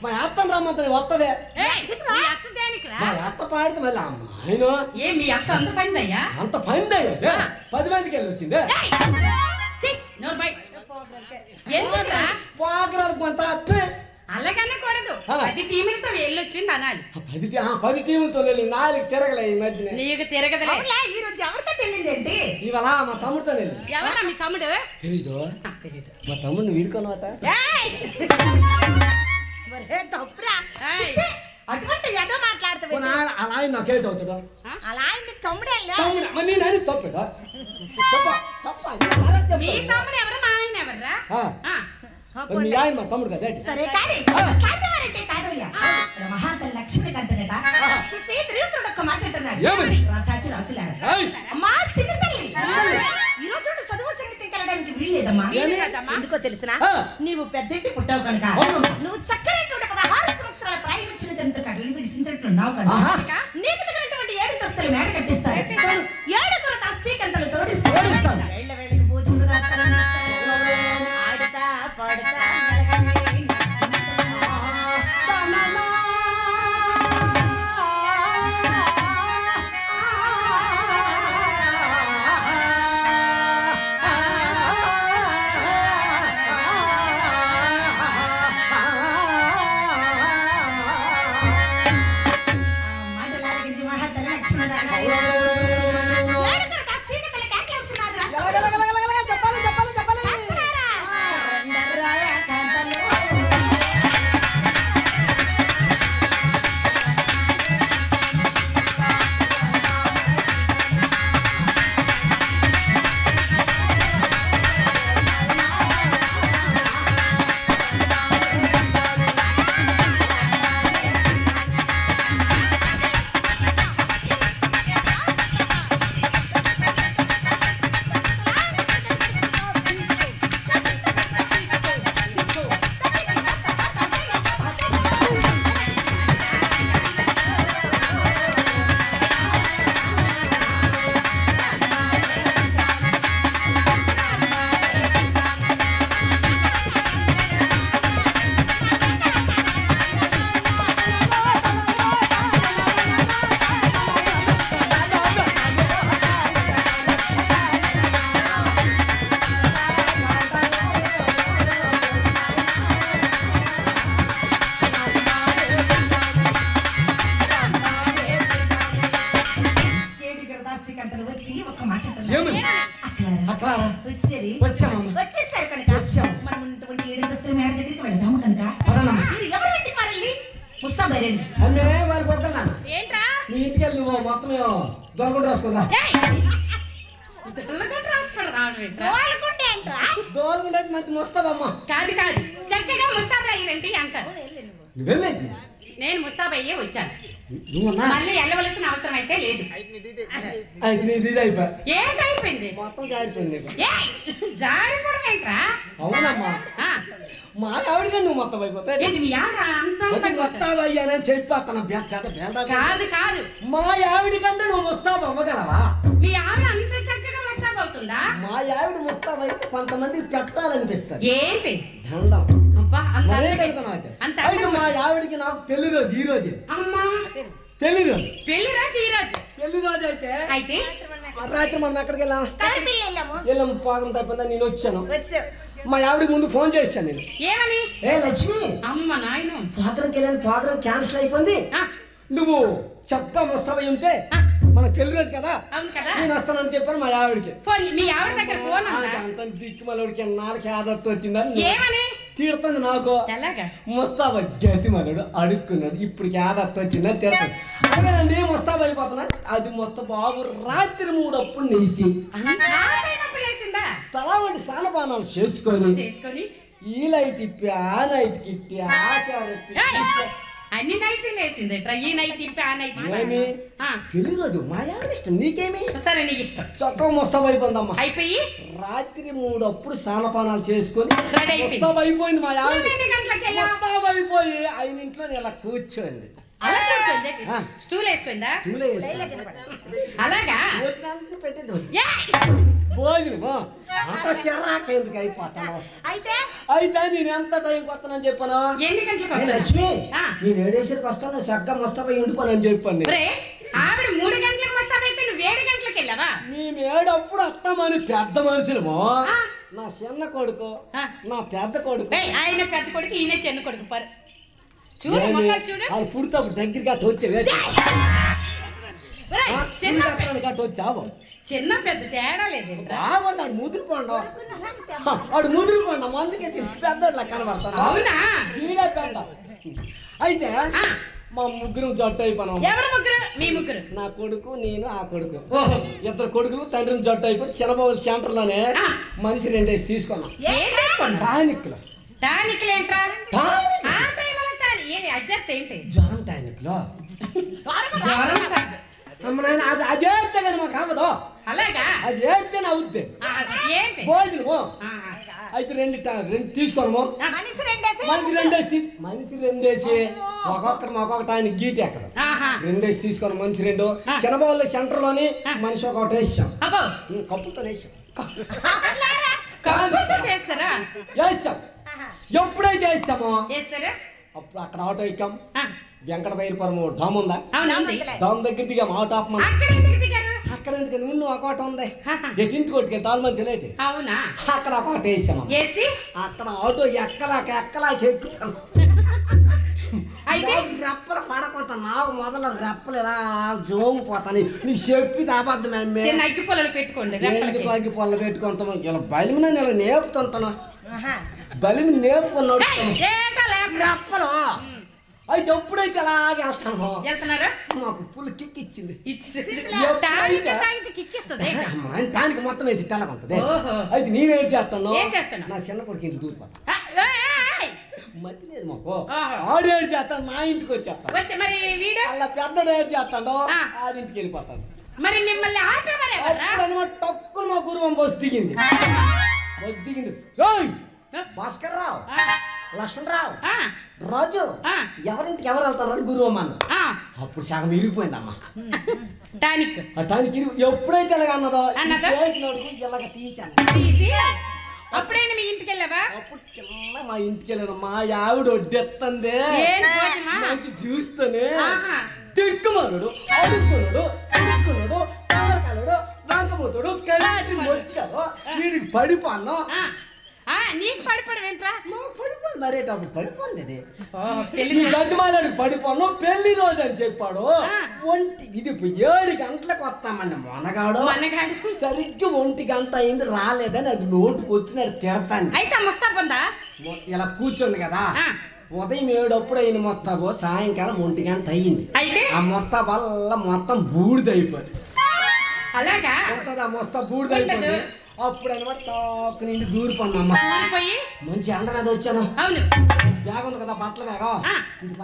మా అత్తను రమ్మంత వస్తుంది మా అత్త పాడితే మళ్ళీ అమ్మ ఆయన మీ అత్త అంత పనిదయ్యా అంత పనిదయ్యా 10 మందికి వెళ్ళి వచ్చింది పాకరాలు కొంత అలాగనే కూడదు 10 టీములతో వెళ్ళొచ్చింది అనాలి. 10 టీములతో వెళ్ళి 4 తిరగలే ఈ మధ్య. నీకు తిరగదలే. ఈ రోజు ఎవరితో వెళ్ళిందేంటి? ఇవాళ మా తమ్ముడితో వెళ్ళి. ఎవరా మీ తమ్ముడు? తెలీదు. మా తమ్ముడిని వీడుకోనమాట. తప్పురా అటువంటి ఏదో మాట్లాడుతావు. అలా ఆయన నాకేంటి అవుతాడు? అలా ఆయన తమ్ముడే తమ్ముడు నేను అని తప్పేదా? మీ తమ్ముడు ఎవరు? మా ఆయన ఎవర్రా? మీ ఆయన మా తమ్ముడు కదా. సరే కానీ మహాతల్లి లక్ష్మి కంటనట చూసి తిరుగుతుడు ఒక్క మాట్లాడుతున్నాడు. రాజాతి రాజులారా అమ్మా చిన్న తల్లి ఈ రోజు చదువు సంగతి కలడానికి వీల్లేదమ్మా. ఎందుకో తెలిసినా నీవు పెద్దంటి పుట్టావు కనుక నువ్వు చక్కనటువంటి 16 సంవత్సరాల ప్రాయమించిన జంతు కడలు విడిసించినట్లున్నావు కనుక నీకు తగినటువంటి 7 దస్తలు మేడ కట్టిస్తారు. 7 దాసీకంతలు తోడిస్తారు. వేళ్ళ వేళ్ళకి భోజనం ఆడుతా పాడుతా వచ్చేసారు కనుక మనం ఉన్నటువంటి 7 దస్తల మేడ దగ్గరికి వెళ్దాము కనుక ఎవరు ఇంటికి మారెళ్ళి ముస్తాబైరండి. అమ్మే వారి కొట్టనా ఏంట్రా నీ ఇంటికి వెళ్ళి నువ్వు మొత్తం దొరకకుండా రాసుకుందా. దోరకుండా మంచి ముస్తాబమ్మా. కాదు కాదు చక్కగా ముస్తాబ్ అయ్యింది అంటారు. వెళ్ళేది నేను ముస్తాబ్ అయ్యే వచ్చాను. మళ్ళీ వెళ్ళవలసిన అవసరం అయితే లేదు. ఏంటైపోయింది? మొత్తం జారిపోయింది. జారిపోవడం ఏంట్రా? అవునమ్మా మా ఆవిడగా నువ్వు మొత్తం అయిపోతాయి. మొత్తాబయ్యానని చెప్పేస్తాను. కాదు కాదు మా ఆవిడ కంటే నువ్వు ముస్తాబ్ అవ్వగలవా? మీ ఆవిడ అంత చక్కగా ముస్తాబ్ అవుతుందా? మా ఆవిడ ముస్తాబ్ అయితే కొంతమంది పెట్టాలనిపిస్తుంది. ఏంటి దండం. అంత మా ఆవిడికి నాకు పెళ్లి రోజు ఈ రోజు. అమ్మా పెళ్లి రోజు ఈ రోజు పెళ్లి రోజు అయితే రాత్రి మనం ఎక్కడికి వెళ్ళాము పాకం తప్పిందా నేను వచ్చాను. మా ఆవిడకి ముందు ఫోన్ చేశాను నేను. ఏమని? లక్ష్మి అమ్మ నాయన పాత్రకి వెళ్ళాను, పాత్ర క్యాన్సిల్ అయిపోయింది. నువ్వు చక్కగా వస్తావై ఉంటే మన పెళ్లి రోజు కదా నేను వస్తానని చెప్పాను మా ఆవిడకి. మీ ఆవిడ దగ్గర ఫోన్ అంత దిక్కు మళ్ళీ 4 ఆదత్తు వచ్చిందని తీరుతుంది నాకు. ముస్తాబా గతి మళ్ళీ అడుక్కున్నాడు. ఇప్పుడు ఆదత్తు వచ్చిందని తీరుతుంది. అలాగేనండి ముస్తాబా అయిపోతున్నాడు. అది బాబు రాత్రి 3 అప్పుడు నేసి స్థలం వంటి స్నానపానాలు చేసుకొని ఈ లైట్ ఇప్పి ఆ నైట్ కిట్టి అన్ని నైట్ లేసింది. ఈ నైట్ ఇప్పి ఆ నైట్ పెళ్లి రోజు మా ఆవిడ ఇష్టం. నీకేమి? సరే నీకు ఇష్టం. చక్కగా ముస్తాబ్ అయిపోయిందమ్మా. అయిపోయి రాత్రి 3 అప్పుడు స్నానపానాలు చేసుకొని ముస్తాబ్ అయిపోయింది. మా ఆవిడ ముస్తాబ్ అయిపోయి ఆయన ఇంట్లో ఇలా కూర్చోండి. అలా కూర్చోండి. స్టూల్ వేసుకుందా? అలాగా పెట్టేది భోజనం అంత చిరాకెందుకు అయిపోతాను. అయితే నేను ఎంత టైం వస్తానని చెప్పాను. లక్ష్మి నేను 7 గంటలకు వస్తాను. చక్కగా ముస్తాబై ఉండిపోనని చెప్పాను. ఆవిడ 3 గంటలకు వస్తావైతే నువ్వు 7 గంటలకు వెళ్ళావా? మేము 7 అప్పుడు వస్తామని పెద్ద మనుషులమో. నా చిన్న కొడుకు నా పెద్ద కొడుకు. ఆయన పెద్ద కొడుకు ఈయన చిన్న కొడుకు. చూడు మొక్కలు చూడు వాళ్ళు పుడతాప్పుడు దగ్గరికి అట్లా వచ్చేవి వచ్చావు చిన్న పెద్ద తేడా లేదు బాగుంది ఆడు ముదిరిపోండు ఆడు ముదిరిపోండు అందుకేసి పెద్దోళ్ళ కనబడతాను అవునా వీడే పెద్ద అయితే మా ముగ్గురు జట్టు అయిపోయినాం ఎవరు ముగ్గురు మీ ముగ్గురు నా కొడుకు నేను ఆ కొడుకు ఇద్దరు కొడుకులు తండ్రిని జట్టు అయిపోయి చిన్నబాబుల సెంటర్ లోనే మనిషి 2 డేస్ తీసుకున్నాం టానిక్లు ఏంట్రా ఏంటి జ్వరం టానిక్లో అది అదేస్తే కానీ మాకు అవ్వదు అలాగా అది వేస్తేనే అవుద్ది భోజనము అయితే 2 తీసుకోము మనిషి 2 వేసి ఒక్కొక్క ఆయన గీటి ఎక్కడ 2 వేసి తీసుకోను మనిషి 2 చిన్నబాబుల సెంటర్ లోని మనిషి ఒకటి వేసాం కప్పుతో వేసాం ఎప్పుడైతే వేస్తామో అప్పుడు అక్కడ ఆటో ఎక్కాం వెంకట బైరపురం డామ్ ఉందా డామ్ దగ్గర దిగాం ఆటో ఆపమని అక్కడ ఎందుకని నువ్వు ఒక ఆటో ఉంది ఎటింటి కొట్టుకెళ్ళి తాను మంచి లేటి అక్కడ ఒక ఆటో వేసాము అక్కడ ఆటో ఎక్కలాకి ఎక్కుతాను రెప్పలు పడకపోతా నాకు మొదలు రెప్పలు ఇలా జోగిపోతాను నీకు చెప్పి అబద్ధమే అగ్గి పొలాలు పెట్టుకోండి అగ్గి పొలాలు పెట్టుకుంటాను ఇలా బలిమిన ఇలా నేపుతుంటాను బలిమి నేపుకున్నాడు రెప్పలు అయితే ఎప్పుడైతే అలాగే వెళ్తున్నారా మాకు పుల్లు కిక్ ఇచ్చింది దానికి మొత్తం వేసి తెల్లకుంటుంది అయితే నేనేం చేస్తాను నా చిన్న కొడుకు ఇంటి దూరిపోతా మతి లేదు మాకు ఆడు ఏడు చేస్తాను నా ఇంటికి వచ్చేస్తాను అలా పెద్దడు ఏడు చేస్తాడు ఆడింటికి వెళ్ళిపోతాను మరి మిమ్మల్ని తక్కువ మా గురువం బస్సు దిగింది భాస్కర్ రావు లక్ష్మణరావు రాజు ఎవరింటికి ఎవరు వెళ్తారని గురువమ్మాను అప్పుడు సగం ఇరిగిపోయిందమ్మా టానిక్ ఎప్పుడైతే ఇలాగ అన్నదో ఇలాగ తీసి అప్పుడైనా మీ ఇంటికి వెళ్ళావా అప్పుడు కింద మా ఇంటికి వెళ్ళాను మా ఆవిడ వడ్డెత్తందే మంచి చూస్తేనే తిట్టుమనుడు అడుక్కున్నాడు తెలుసుకున్నాడు కాదరకాలుడు వంకపోతాడు కలిసి వచ్చాడు వీడికి పడిపోను నీకు పడిపోవడం ఏంట్రా పడిపోయింది మరేటప్పుడు పడిపోయింది అది గడ్డిమాలాడు పడిపోను పెళ్లి రోజు అని చెప్పాడు ఇది 7 గంటలకు వస్తామని మొనగాడు సరిగ్గా 1 గంట అయింది రాలేదని అది నోటుకు వచ్చినాడు తిడతాను అయితే ముస్తాబుందా ఇలా కూర్చోంది కదా ఉదయం 7 అప్పుడు అయిన మొత్తాబో సాయంకాలం 1 గంట అయ్యింది ఆ మొత్తం వల్ల మొత్తం బూడిదైపోయింది అలాగా మొత్తం బూడిదైపోయింది అప్పుడు అనమాట టాక్ నుండి దూరిపోన్నమ్మా మంచి ఎండ మీద వచ్చాను బ్యాగ్ ఉంది కదా బట్టల బ్యాగ్ ఇంటి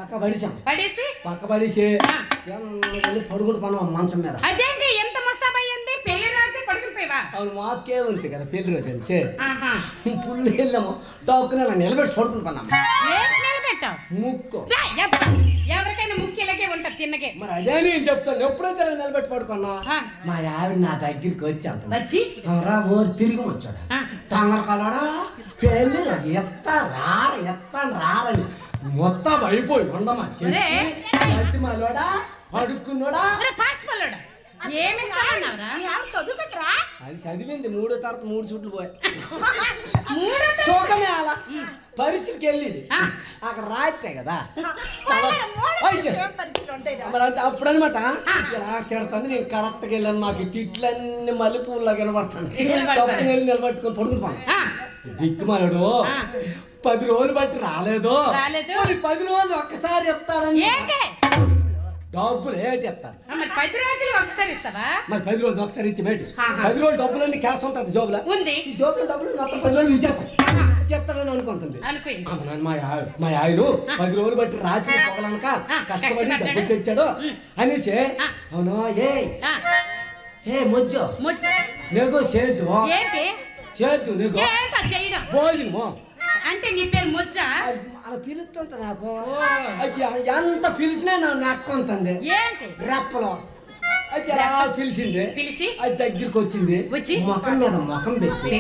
పక్క పడేసి పడుకుంటూ పన్నాం మంచం మీద అవును మాకే ఉంది కదా పెళ్లి రోజు అని పుల్లు వెళ్ళాము టాక్కుని అలా నిలబెట్టి పడుకుని పన్నాము ముక్కు ఎవరికైనా ముఖ్యలకే ఉంటారు తిన్నకే మరి అదే నేను చెప్తాను ఎప్పుడైతే నిలబెట్టి పడుకున్నా మా ఆవిడ నా దగ్గరికి వచ్చి ఊరు తిరిగి వచ్చాడు తొందర కలడా పెళ్ళి రారని మొత్తం అయిపోయి ఉండమా చెట్టి మలోడా అడుక్కున్నాడా అది చదివింది 3వ తరగతి 3 చుట్లు పోయి శోకమే అలా పరీక్షకి వెళ్ళింది అక్కడ రాయితే కదా అప్పుడు అనమాట ఇలా తిడతాను నేను కరెక్ట్గా వెళ్ళాను నాకు తిట్లన్నీ మల్లెపూల్లా కనబడతాను వెళ్ళి నిలబట్టుకొని పడుకుని దిక్కుమాడు 10 రోజులు బట్టి రాలేదు 10 రోజులు ఒక్కసారి ఇస్తాడని డబ్బులు ఏంటి ఇస్తాను 10 రోజులు ఒకసారి ఇస్తావా మరి 10 రోజులు ఒకసారి ఇచ్చి బయట 10 రోజులు డబ్బులన్నీ క్యాష్ ఉంటుంది జోబులో ఈ జోబులో డబ్బులు మొత్తం 10 రోజులు ఇచ్చేస్తాను అనుకుంటుంది మా ఆయన 10 రోజులు బట్టి రాత్రి పొగలనక కష్టపడి డబ్బులు తెచ్చాడు అనేసి అవును ఏ మొజ్జో నీకు చేద్దు నీకు భోజనము అంటే నీ పేరు ముజ్జ అలా పిలుస్తుంట నాకు అయితే ఎంత పిలిచినా నాకు నెక్కుంటుంది రెప్పలో అయితే అలా పిలిచింది అది దగ్గరికి వచ్చింది ముఖం మీద ముఖం పెట్టి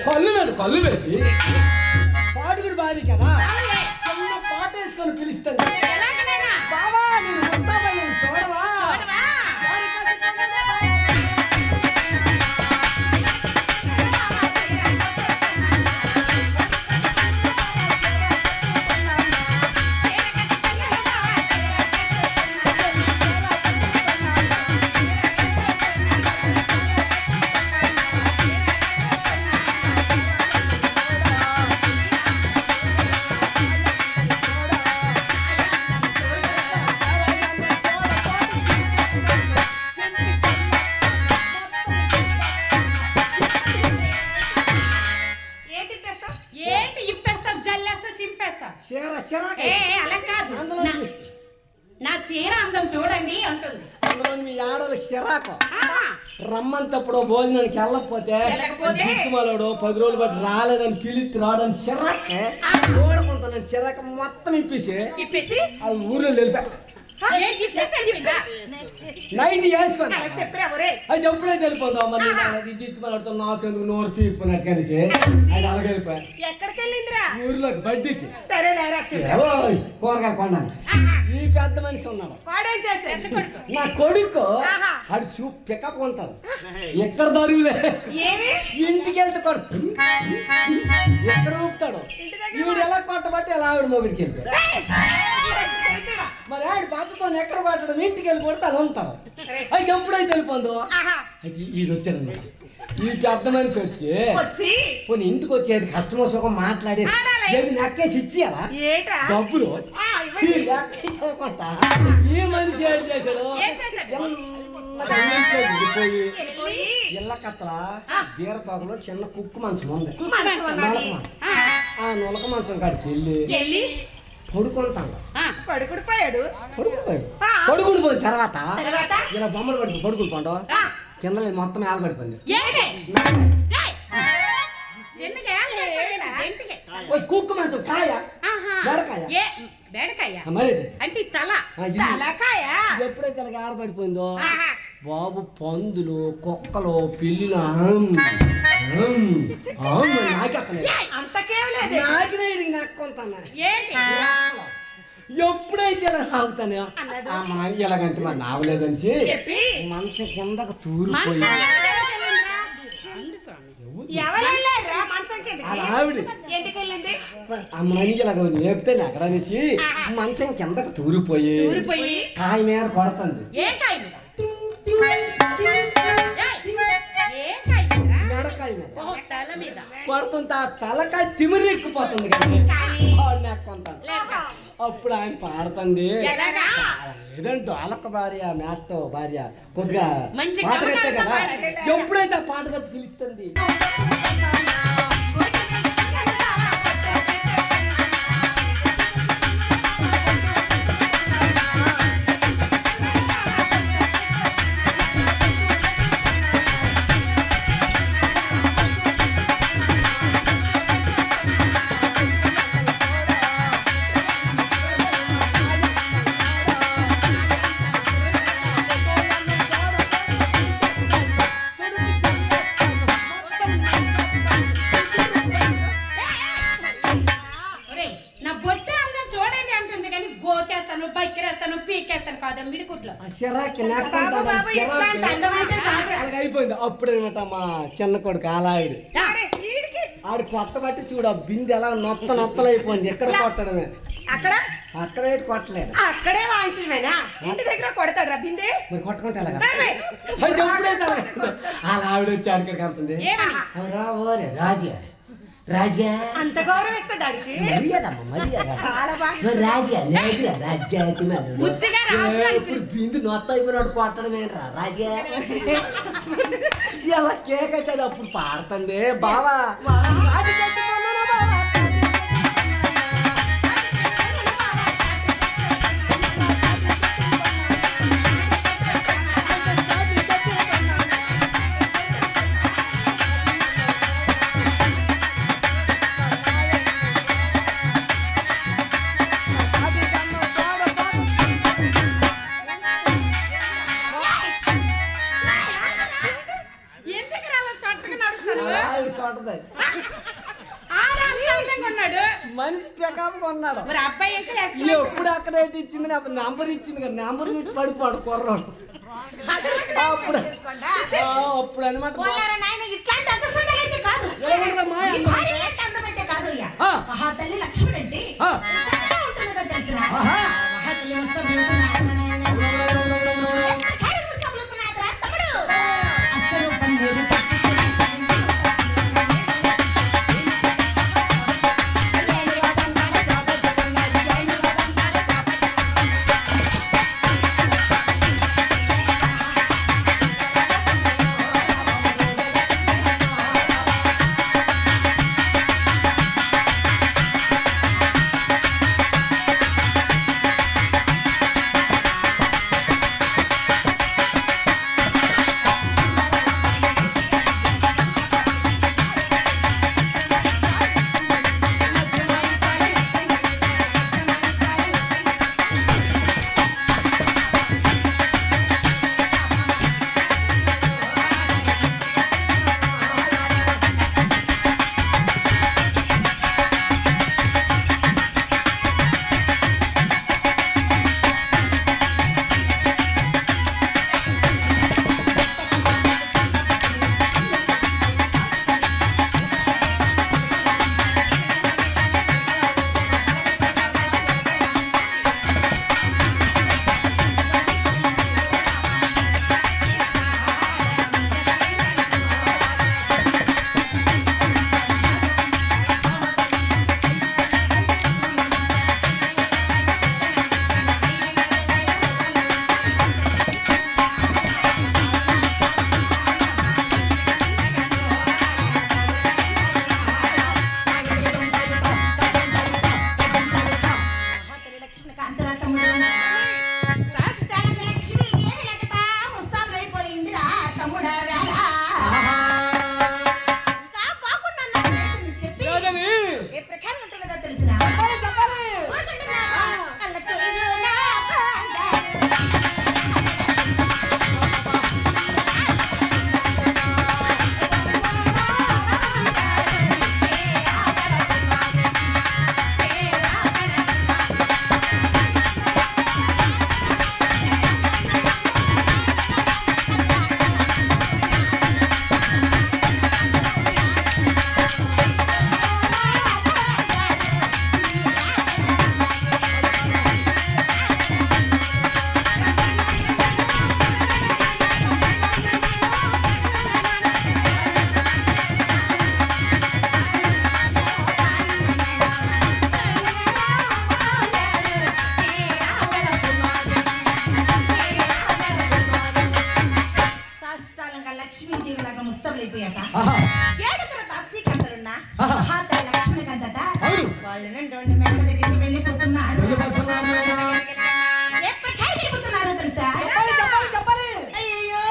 కళ్ళు మీద కళ్ళు పెట్టి పాడుగుడు బాది కదా చిన్న పాట వేసుకొని పిలుస్తాను బాబా నేను వస్తావా నేను చూడవా అలా కాదు, నా చీర అందం చూడండి అంటుంది. అందులో మీ ఆడలు చిరాకు రమ్మంతప్పుడు భోజనానికి వెళ్ళకపోతే దిక్కుమలడు 10 రోజులు బట్టి రాలేదని పిలిచి రావడానికి చిరాకే చూడకుంటాను. చిరాక మొత్తం ఇప్పేసి అది ఊర్లో వెళ్ళిపోయా నైట్ వేసుకున్నా అది ఎప్పుడైతే వెళ్ళిపోతావు మళ్ళీ దిక్కుమలడుతో నాకెందుకు నోరు పీక్కున్నట్టు కలిసి అది అలాగే వెళ్ళిపోయా. ఎక్కడికి వెళ్ళిందిరా? ఊర్లోకి బడ్డీకి. సరే కూరగాయ కొన్నాను. ఈ పెద్ద మనిషి ఉన్నాడు నా కొడుకు అది సూప్ పికప్ ఉంటాడు. ఎక్కడ దొరుకులే ఇంటికి వెళ్తే కొడుకు ఎక్కడ ఊపుతాడు. ఈవిడ ఎలా కొట్టబట్టి ఎలా ఆవిడ మొగుడికి వెళ్తాడు. మరి ఆవిడ బాధతో ఎక్కడ కొట్టడం ఇంటికి వెళ్ళి కొడితే అలా ఉంటారు. అయితే ఎప్పుడైతే వెళ్ళిపోందో అయితే ఈయన వచ్చాడు. ఈ పెద్ద మనిషి వచ్చి కొన్ని ఇంటికి వచ్చేది కస్టమర్ సుఖం మాట్లాడి నెక్కేసి ఇచ్చేయాలా డబ్బులు నెక్కేసి ఇవ్వకుండా ఈ మనిషి ఏం చేశాడు పోయి ఇళ్ళ కత్తల బీరపాకులో చిన్న కుక్కు మంచం ఉంది. ఆ నులక మంచం కాడికి వెళ్ళి పడుకుంటాడు. పడుకుని పోయిన తర్వాత ఇలా బొమ్మలు పడుతుంది. పడుకుంటాడు కింద మొత్తం ఏళ్ళ పడిపోయింది. కుక్కు మంచం కాయ ఎప్పుడైతే ఇలా ఆడపడిపోయిందో బాబు పందులు కుక్కలు పిల్లులు నాకిన నక్కుంటాను. ఎప్పుడైతే ఇలా ఆగుతాను ఇలాగంటే మరి నావలేదని మంచం కిందకు తూరిపోయి ఆవిడ అమ్మని ఇలాగ లేపితే ఎక్కడనేసి మంచం కిందకు తూరిపోయి కాయ మీద కొడుతుంది. కొడుతుంటే ఆ తలకాయ తిమిరెక్కిపోతుంది అప్పుడు ఆయన పాడుతుంది. ఏదంటే డోలక భార్య మేస్తో భార్య కొద్దిగా పాట కట్టే కదా. ఎప్పుడైతే ఆ పాట కట్టి పిలుస్తుంది అయిపోయింది. అప్పుడేనమాట మా చిన్న కొడుకు అలావిడు ఆడు కొట్టబట్టి చూడు ఆ బిందె ఎలా నొత్తలు అయిపోయింది. ఎక్కడ కొట్టడమే అక్కడే కొట్టలేదు. అక్కడే వాయించడమేనా? ఇంటి దగ్గర కొడతాడు బిందె మరి కొట్టుకుంటే అలాగా అలా ఆవిడ వచ్చి అడిగడికి అంటుంది. రాజా రాజా అంత గౌరవిస్తాడు ఆడికి. చాలా బాగా రాజా బిందు నొత్త అయిపోయినాడు కొట్టడం ఏంట్రా రాజా ఇలా కేక్ వచ్చాడు. అప్పుడు పాడుతుంది బావా మనిషి పికప్ కొన్నాడు. ఎప్పుడు అక్కడ ఇచ్చింది అతను నంబర్ ఇచ్చింది కదా. నంబర్ చూసి పడిపోడు కుర్రాడు. అప్పుడు అనమాట తల్లి లక్ష్మణ్ అంటే తెలిసిన వాళ్ళు రెండు మేడ దగ్గరికి వెళ్ళిపోతున్నారు. ఎప్పటికీ వెళ్ళిపోతున్నారో తెలుసా? చెప్పాలి. అయ్యో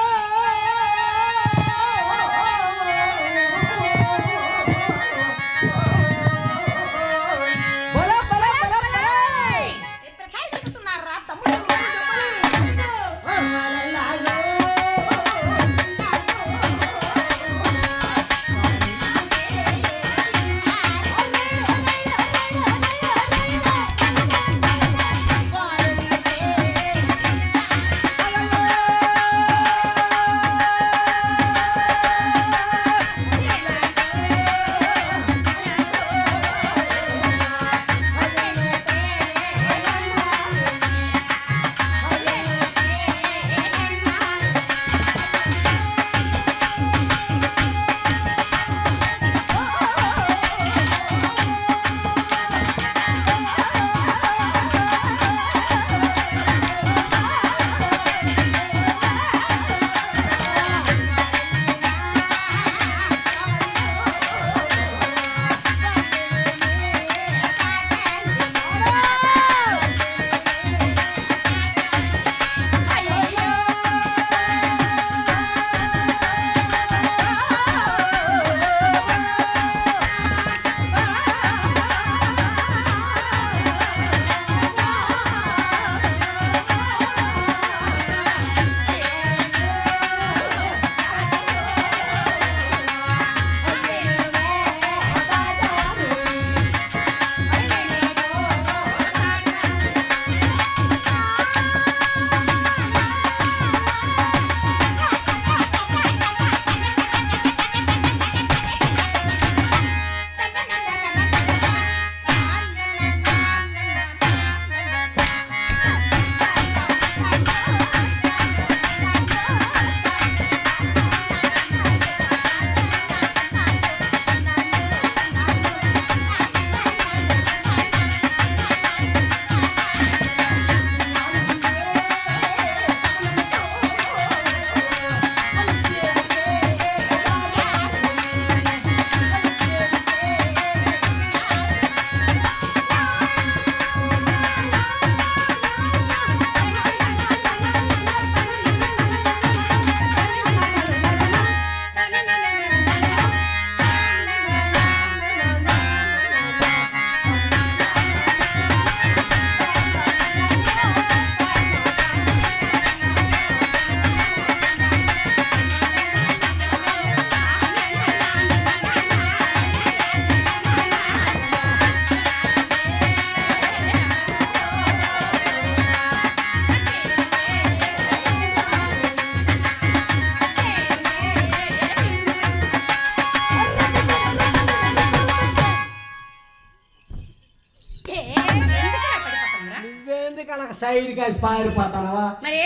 సైడ్ కాసి పారిపోతానవా మరి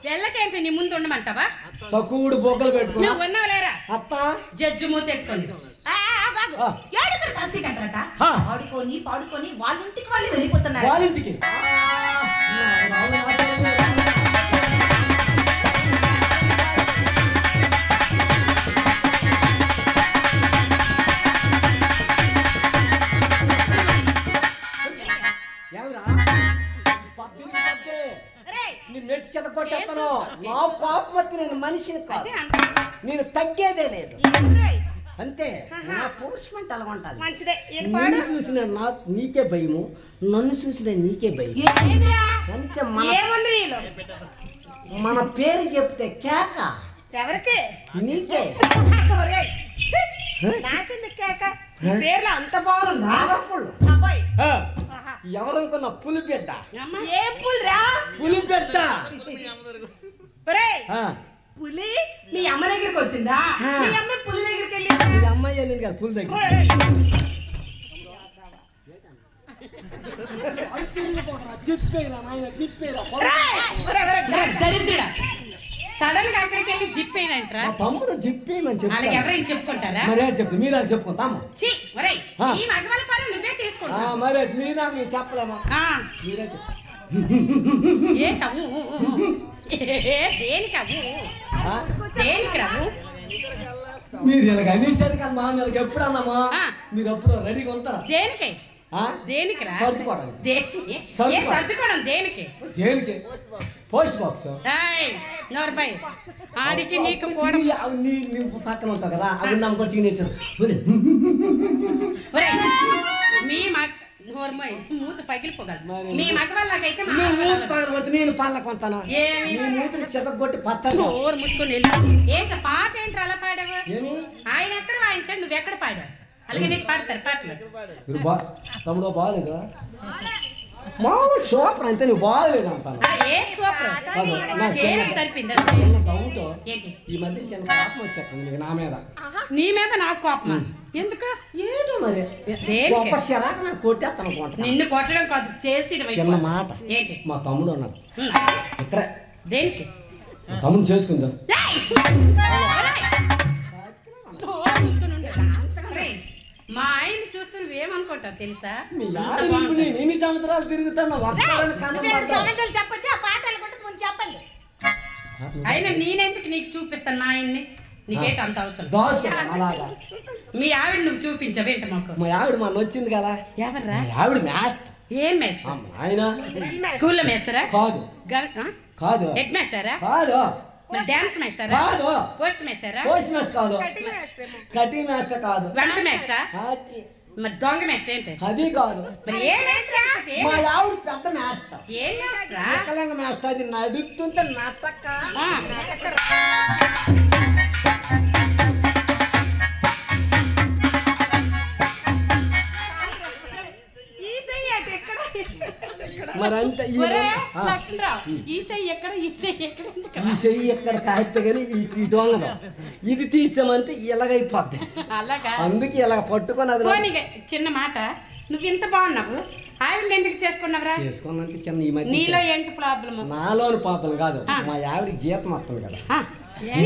వెళ్ళకేంటి నీ ముందు ఉండమంటావా? సకూడు బొగ్గలు పెట్టుకో. నువ్వు ఉన్నావులేరా అత్త జడ్జి మూత ఎట్టుకోండి. పాడుకొని పాడుకొని వాళ్ళ ఇంటికి వాళ్ళు వెళ్ళిపోతున్నారు. వాళ్ళ ఇంటికి నెట్ చెత్త కొట్టేస్తాను. నా పాపం వస్తే నేను మనిషిని కాదు, నేను తగ్గేదే లేదు అంతే. నా పౌరుషమంట అలా ఉంటుంది. నన్ను చూసిన నీకే భయము, నన్ను చూసిన నీకే భయం అంతే. మన పేరు చెప్తే కేక ఎవరికి? నీకే. అంత బాగుందా? ఎవరనుకున్న పులిబిడ్డ. ఏ పులిరా? పులిబిడ్డ. పులి మీ అమ్మ దగ్గరికి వచ్చిందా? మీ అమ్మ పులి దగ్గరికి వెళ్ళి మీ అమ్మాయి వెళ్ళింది కదా పులి దగ్గర. దరిద్రుడా సడన్ గా అక్కడికి వెళ్ళి జిప్పేనంటరా? తమ్ముడు జిప్పేయమని చెప్పి వాళ్ళకి ఎవరైనా చెప్పుకుంటారా? మరే చెప్పు, మీరు అది చెప్పుకుంటాము. ఈ మగవాళ్ళ పనులు నువ్వే తీసుకుంటా. మరి మీరు నేను చెప్పలేమా? మీరైతే మీరు ఇలాగ అనేసారు కదా మా, నెలకి ఎప్పుడు అన్నామా? మీరు అప్పుడు రెడీగా ఉంటారా? దేనికి? దేనికిరా? సర్దుకోవడానికి. దేనికి? Post box. నోర్బై ఆడికి నీకు నువ్వు పక్కన ఉంటావు కదా అవి నమ్మకం సిగ్నేచర్. మీ మూత పగిలిపోగలదు. మీ మగవాళ్ళకైతే మూత పగలగొడితే నేను పళ్ళకు కొంతాను. మూతలు చెదగొట్టి పచ్చడి ఊరు ముసుకొని ఏంట పాట ఏంటి అలా పాడావు? ఆయన ఎక్కడ వాయించాడు, నువ్వు ఎక్కడ పాడావు? అలాగే నీకు పాడతారు పాటలు. తమ్ముడు బాగలేదు మామూలు సూపర్ అంతే. నువ్వు బాగలేదు అంటాను. ఏ సూపర్ సరిపోయింది. ఈ మధ్య చిన్న కోపం వచ్చేస్తుంది నా మీద. నీ మీద నాకు కోపమా? ఎందుకు? ఏంటో మరి కొట్టేస్తాను. నిన్ను కొట్టడం కాదు, చేసి చిన్న మాట. ఏంటి? మా తమ్ముడు ఉన్నాడు ఇక్కడ. దేనికి? తమ్ముడు చేసుకుందా? మా ఆయన చూస్తే నువ్వేమనుకుంటావు తెలుసా? ఎన్ని సంవత్సరాలు తిరుగుతాను. అయినా నేనెందుకు నీకు చూపిస్తాను మా ఆయన్ని? నీకేంటి అంత అవసరం? మీ ఆవిడ నువ్వు చూపించవేంటి మాకు? మా ఆవిడ మన వచ్చింది కదా. ఎవర్రా ఆవిడ మాస్టర్. ఏం మేస్టర్? ఆయన స్కూల్లో మేస్తారా? కాదు. కాదు. హెడ్ మేస్టారా? కాదు. డాన్స్ మేస్టారా? కాదు. పోస్ట్ మేస్టారా? పోస్ట్ మాస్టర్ కాదు. కటింగ్ మాస్టర్ కాదు. వంట మేస్టర్? మరి దొంగ మేస్టర్ ఏంటి? అది కాదు. మరి ఏ మేస్టర్? మా ఆవిడ పెద్ద మాస్టర్. ఏం మేస్టర్? వికలాంగ మాస్టర్. అది నడుస్తుంటే నాటక. మరంతా ఈ చెయ్యి ఎక్కడ కాస్తే కానీ ఇటు వంగదు. ఇది తీసామంటే ఇలాగైపోద్ది. అందుకే ఇలాగ పట్టుకొని అది. చిన్న మాట, నువ్వు ఇంత బాగున్నావు, ఆవిడ ఎందుకు చేసుకున్నావురా? చేసుకున్నంటే చిన్న ఈ మధ్య. నీలో ఏంటి ప్రాబ్లం? నాలోని ప్రాబ్లం కాదు, మా ఆవిడకి జీతం వస్తుంది కదా,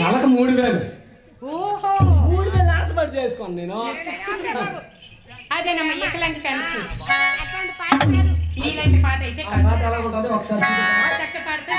నెలకు 3000. ఓహో, 3000 ఆశపడి చేసుకోండి నేను. అదేనమ్మా వికలాంగి పెన్షన్. నీలాంటి పాట అయితే ఎలా ఉంటుంది ఒకసారి చక్క పాడతా.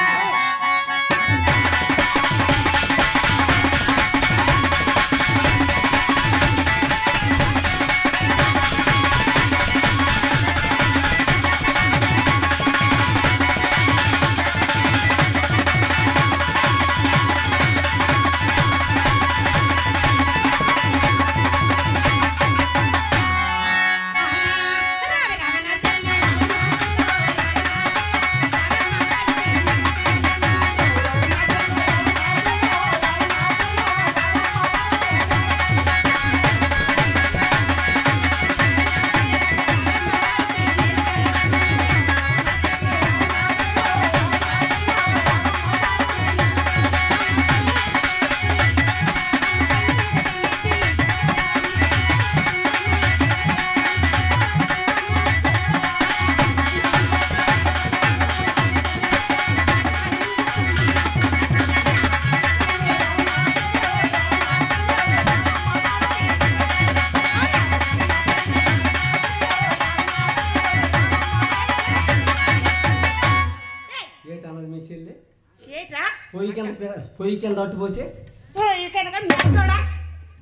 పొయ్యి కింద అట్టు పోసి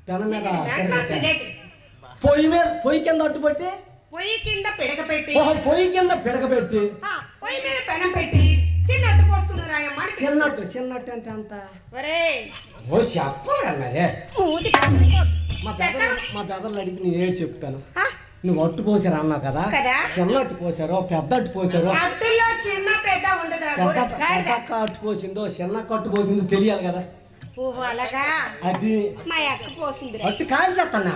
పెనం మీద పొయ్యి కింద అట్టు పెట్టి పొయ్యి కింద పిడకపెట్టి పొయ్యి కింద పిడకపెట్టి పొయ్యి మీద పెనం పెట్టి చిన్నట్టు పోస్తున్నారాయమ్మ. చిన్నట్టు అంటే అంత ఓ చెప్పాలే. మా పెదర్లు అడిగి నేను ఏడు చెప్తాను. నువ్వు అట్టు పోసారు అన్నావు కదా, చిన్న అట్టు పోసారో పెద్ద అట్టు పోసారో. చిన్న పెద్ద పెద్ద అట్టు పోసిందో చిన్న కట్టు పోసిందో తెలియాలి కదా. ఓహో అలాగా. అది మా అక్క పోసింది. అట్టు కాల్ చేస్తాను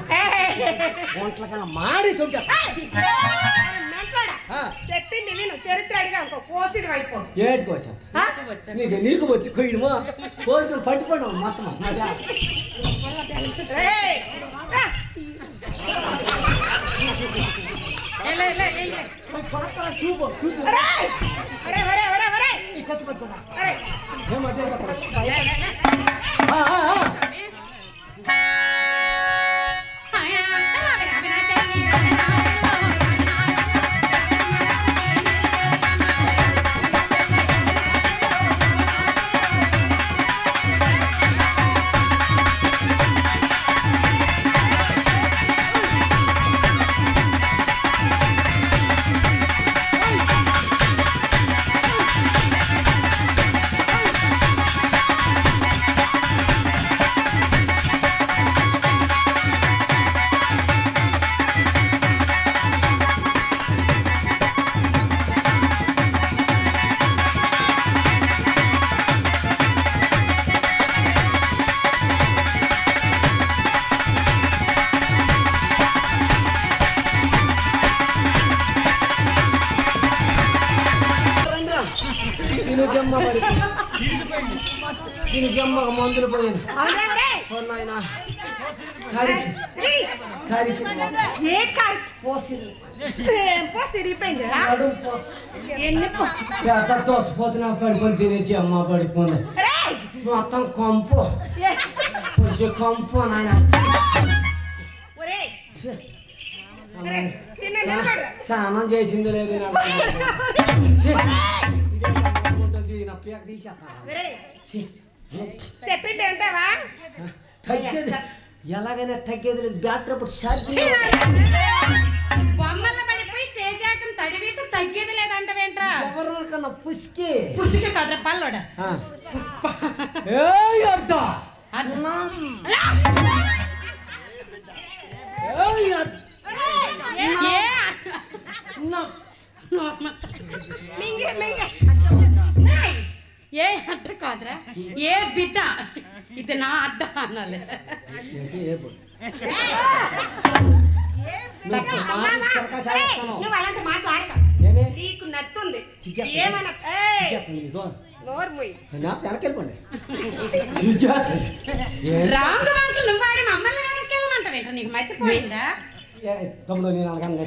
ఒంట్ల మాడి చూపిస్తా. చెప్పింది నేను చరిత్ర అడిగా కోసిడు అయిపో. ఏడు కోసా నీకు వచ్చి కొయ్యమో కోసుకొని పట్టుకోవడం మొత్తం. దీనికి అమ్మ మందులు పోయింది నాయన తోసిపోతున్నా పడుకొని తినేసి అమ్మ పడిపోయింది మొత్తం కంపు కంపు నాయన స్నానం చేసింది లేదు చెప్పింది ఏంటావా తగ్గేది ఎలాగైనా తగ్గేది లేదు బ్యాటర్ అప్పుడు తగ్గేది లేదంటవేంట్రా ఎవరికన్నా పుసికి పుసికి కదరా పల్లోడా ఏ అడ్డ కాదురా ఏ బిడ్డ ఇది నా అడ్డ అనాలి నువ్వు అలాంటి మాట్లాడక నీకు నత్తుంది రాంగు వాంకు నువ్వు వాడి మమ్మల్ని వెనక్కెళ్ళమంటావేంట నీకు మర్చిపోయిందా తమ్ముడు నేను అనగానే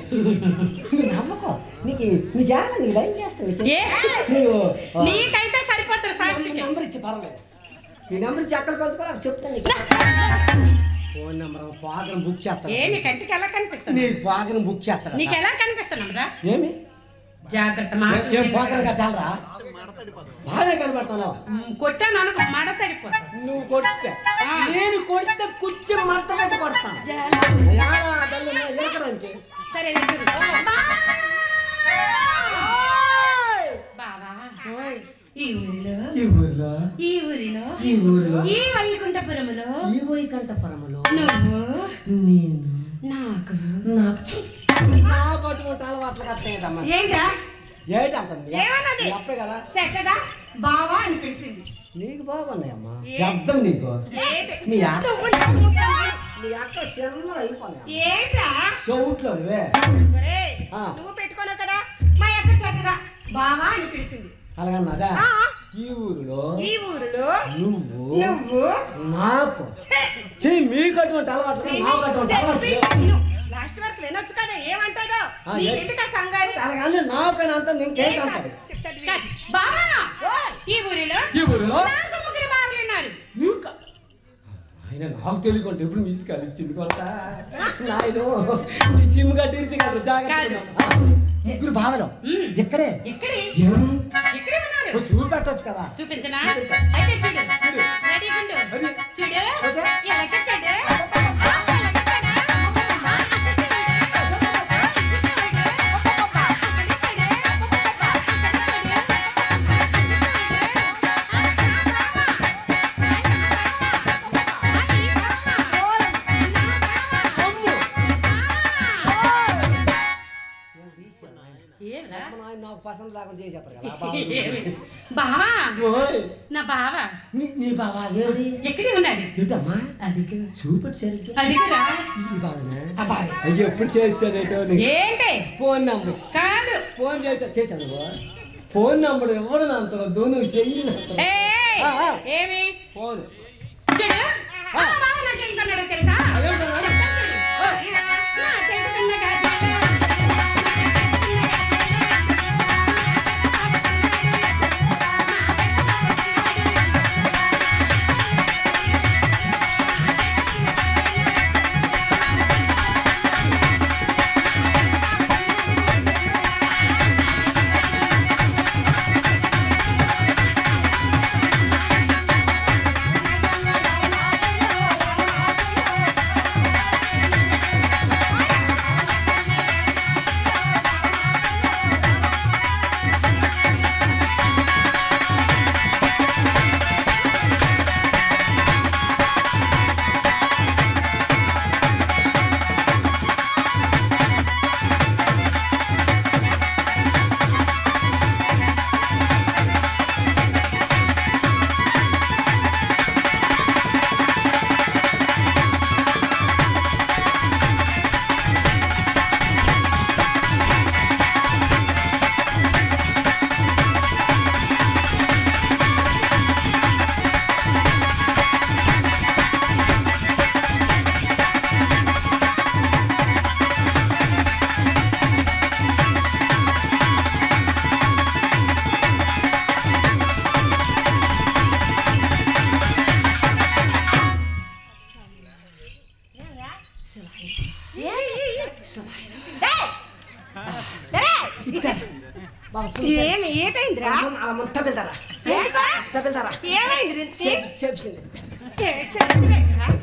నమ్మకో నీకు నీకు లైన్ చేస్తాను నీకైతే సరిపోతారు సాక్షికి నెంబర్ ఇచ్చి పర్వాలేదు నీ నెంబర్ ఇచ్చి అక్కడ కలుసుకోవాలి చెప్తాను ఫోన్ నెంబర్ పాగరం బుక్ చేస్తాను ఏ నీ కంటికి ఎలా కనిపిస్తుంది నీకు పాగరం బుక్ చేస్తాను నీకు ఎలా కనిపిస్తున్నారా ఏమి జాగ్రత్త ఏం పాగరంగా తెలరా బాగా కనబడతాను కొట్టాను అనుకో మడతడిపోతా నువ్వు కొడితే నేను కొడితే కుర్చీ మడత పెట్టి కొడతాను సరే బావా ఈ ఊరిలో ఈ వైకుంఠపురములో నువ్వు నాకు అటువంటి అలవాట్లు కట్టేదమ్మా ఏంటా ఏంటంటుంది అప్పే కదా చక్కగా బావా అని పిలిచింది నీకు బాగున్నాయమ్మా అర్థం నీకు నీ అక్క శరణం అయిపోయినా చౌట్లో నువ్వు పెట్టుకోలేవు కదా మా అక్క చక్కగా బావా అని పిలిచింది అలాగన్నదా ఈ ఊరిలో నువ్వు నాకు మీకు అటువంటి అలవాట్లు నాకు అటువంటి అలవాట్లు లాస్ట్ వరకు వినొచ్చు కదా ఏమంటుందో ఎందుక కంగారు అలాగే నా పైన అంతా ఇంకేంటంటారు బావా ఈ ఊరిలో నాకు ముగ్గురు బావలున్నారు ఆయన నాకు తెలియకుంటే ఎప్పుడు మిస్ కాదు ఇచ్చింది కొత్త నాయను సిమ్ కట్టించి జాగ్రత్త ముగ్గురు బావలు ఎక్కడే చూపెట్టొచ్చు కదా చూపించనా అయితే చూడు రెడీ చూడు ఎలాగ చూడు నాకు పసంद లేకుండా చేసి చెప్పరు కదా బావా నా బావా నీ బావా ఎక్కడే ఉన్నాడు ఇదమ్మా చూపెట్టు సరిగ్గా అయ్యో ఎప్పుడు చేసానేటో ఏంటి ఫోన్ నంబర్ కాదు ఫోన్ చేశాను ఫోన్ నంబర్ ఎవరు అంత నువ్వు చెయ్యి ఏమి ఫోన్ తెలుసా ఏటైందిరా తబిల్దారా తబిల్దారా ఏమైంది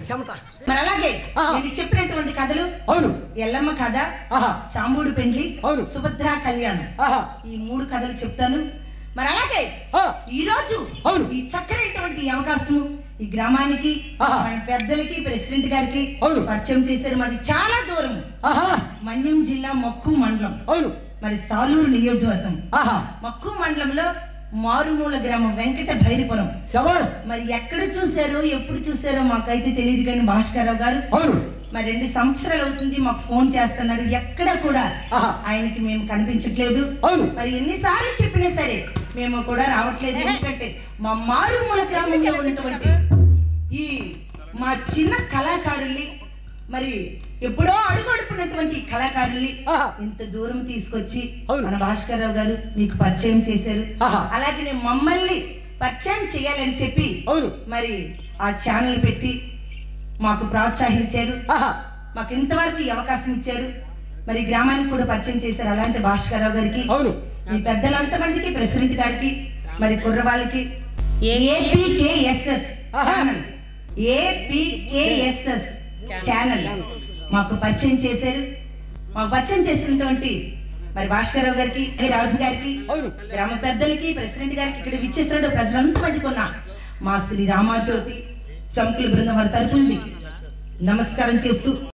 చెమట మరి అలాగే నేను చెప్పినటువంటి కథలు అవును ఎల్లమ్మ కథ చాంబూడు పెండ్లి అవును సుభద్రా కళ్యాణం ఈ 3 కథలు చెప్తాను మరి అలాగే ఈ రోజు ఈ చక్కనైనటువంటి అవకాశము ఈ గ్రామానికి మన పెద్దలకి ప్రెసిడెంట్ గారికి పరిచయం చేశారు. మాది చాలా దూరం, మన్యం జిల్లా మక్కు మండలం, మరి సాలూరు నియోజకవర్గం. మక్కు మండలంలో మారుమూల గ్రామం వెంకట భైరపురం. మరి ఎక్కడ చూసారో ఎప్పుడు చూసారో మాకైతే తెలియదు, కానీ భాస్కరరావు గారు మరి 2 సంవత్సరాలు అవుతుంది మాకు ఫోన్ చేస్తున్నారు, ఎక్కడ కూడా ఆయనకి మేము కనిపించట్లేదు. మరి ఎన్నిసార్లు చెప్పినా సరే మేము కూడా రావట్లేదు. ఎందుకంటే మా మారుమూల గ్రామంలో ఉన్నటువంటి ఈ మా చిన్న కళాకారుల్ని, మరి ఎప్పుడో అడుగుడుకున్నటువంటి కళాకారుల్ని ఇంత దూరం తీసుకొచ్చి మన భాస్కరరావు గారు మీకు పరిచయం చేశారు. అలాగే మమ్మల్ని పరిచయం చేయాలని చెప్పి మరి ఆ ఛానల్ పెట్టి మాకు ప్రోత్సహించారు, మాకు ఇంతవరకు ఈ అవకాశం ఇచ్చారు. మరి గ్రామానికి కూడా పరిచయం చేశారు. అలాంటి భాస్కరరావు గారికి, మీ పెద్దలంత మందికి, ప్రెసిడెంట్ గారికి, మరి కుర్రవాళ్ళకి ఏపీకేఎస్ఎస్ ఛానల్, ఏపీకేఎస్ఎస్ ఛానల్ మాకు పరిచయం చేశారు. మాకు పరిచయం చేసినటువంటి మరి భాస్కరరావు గారికి, రాజు గారికి, గ్రామ పెద్దలకి, ప్రెసిడెంట్ గారికి, ఇక్కడ విచ్చేసినట్టు ప్రజలంతా మందికి ఉన్న మా శ్రీ రామాజ్యోతి చంకుల బృందం వారి తరపున నమస్కారం చేస్తూ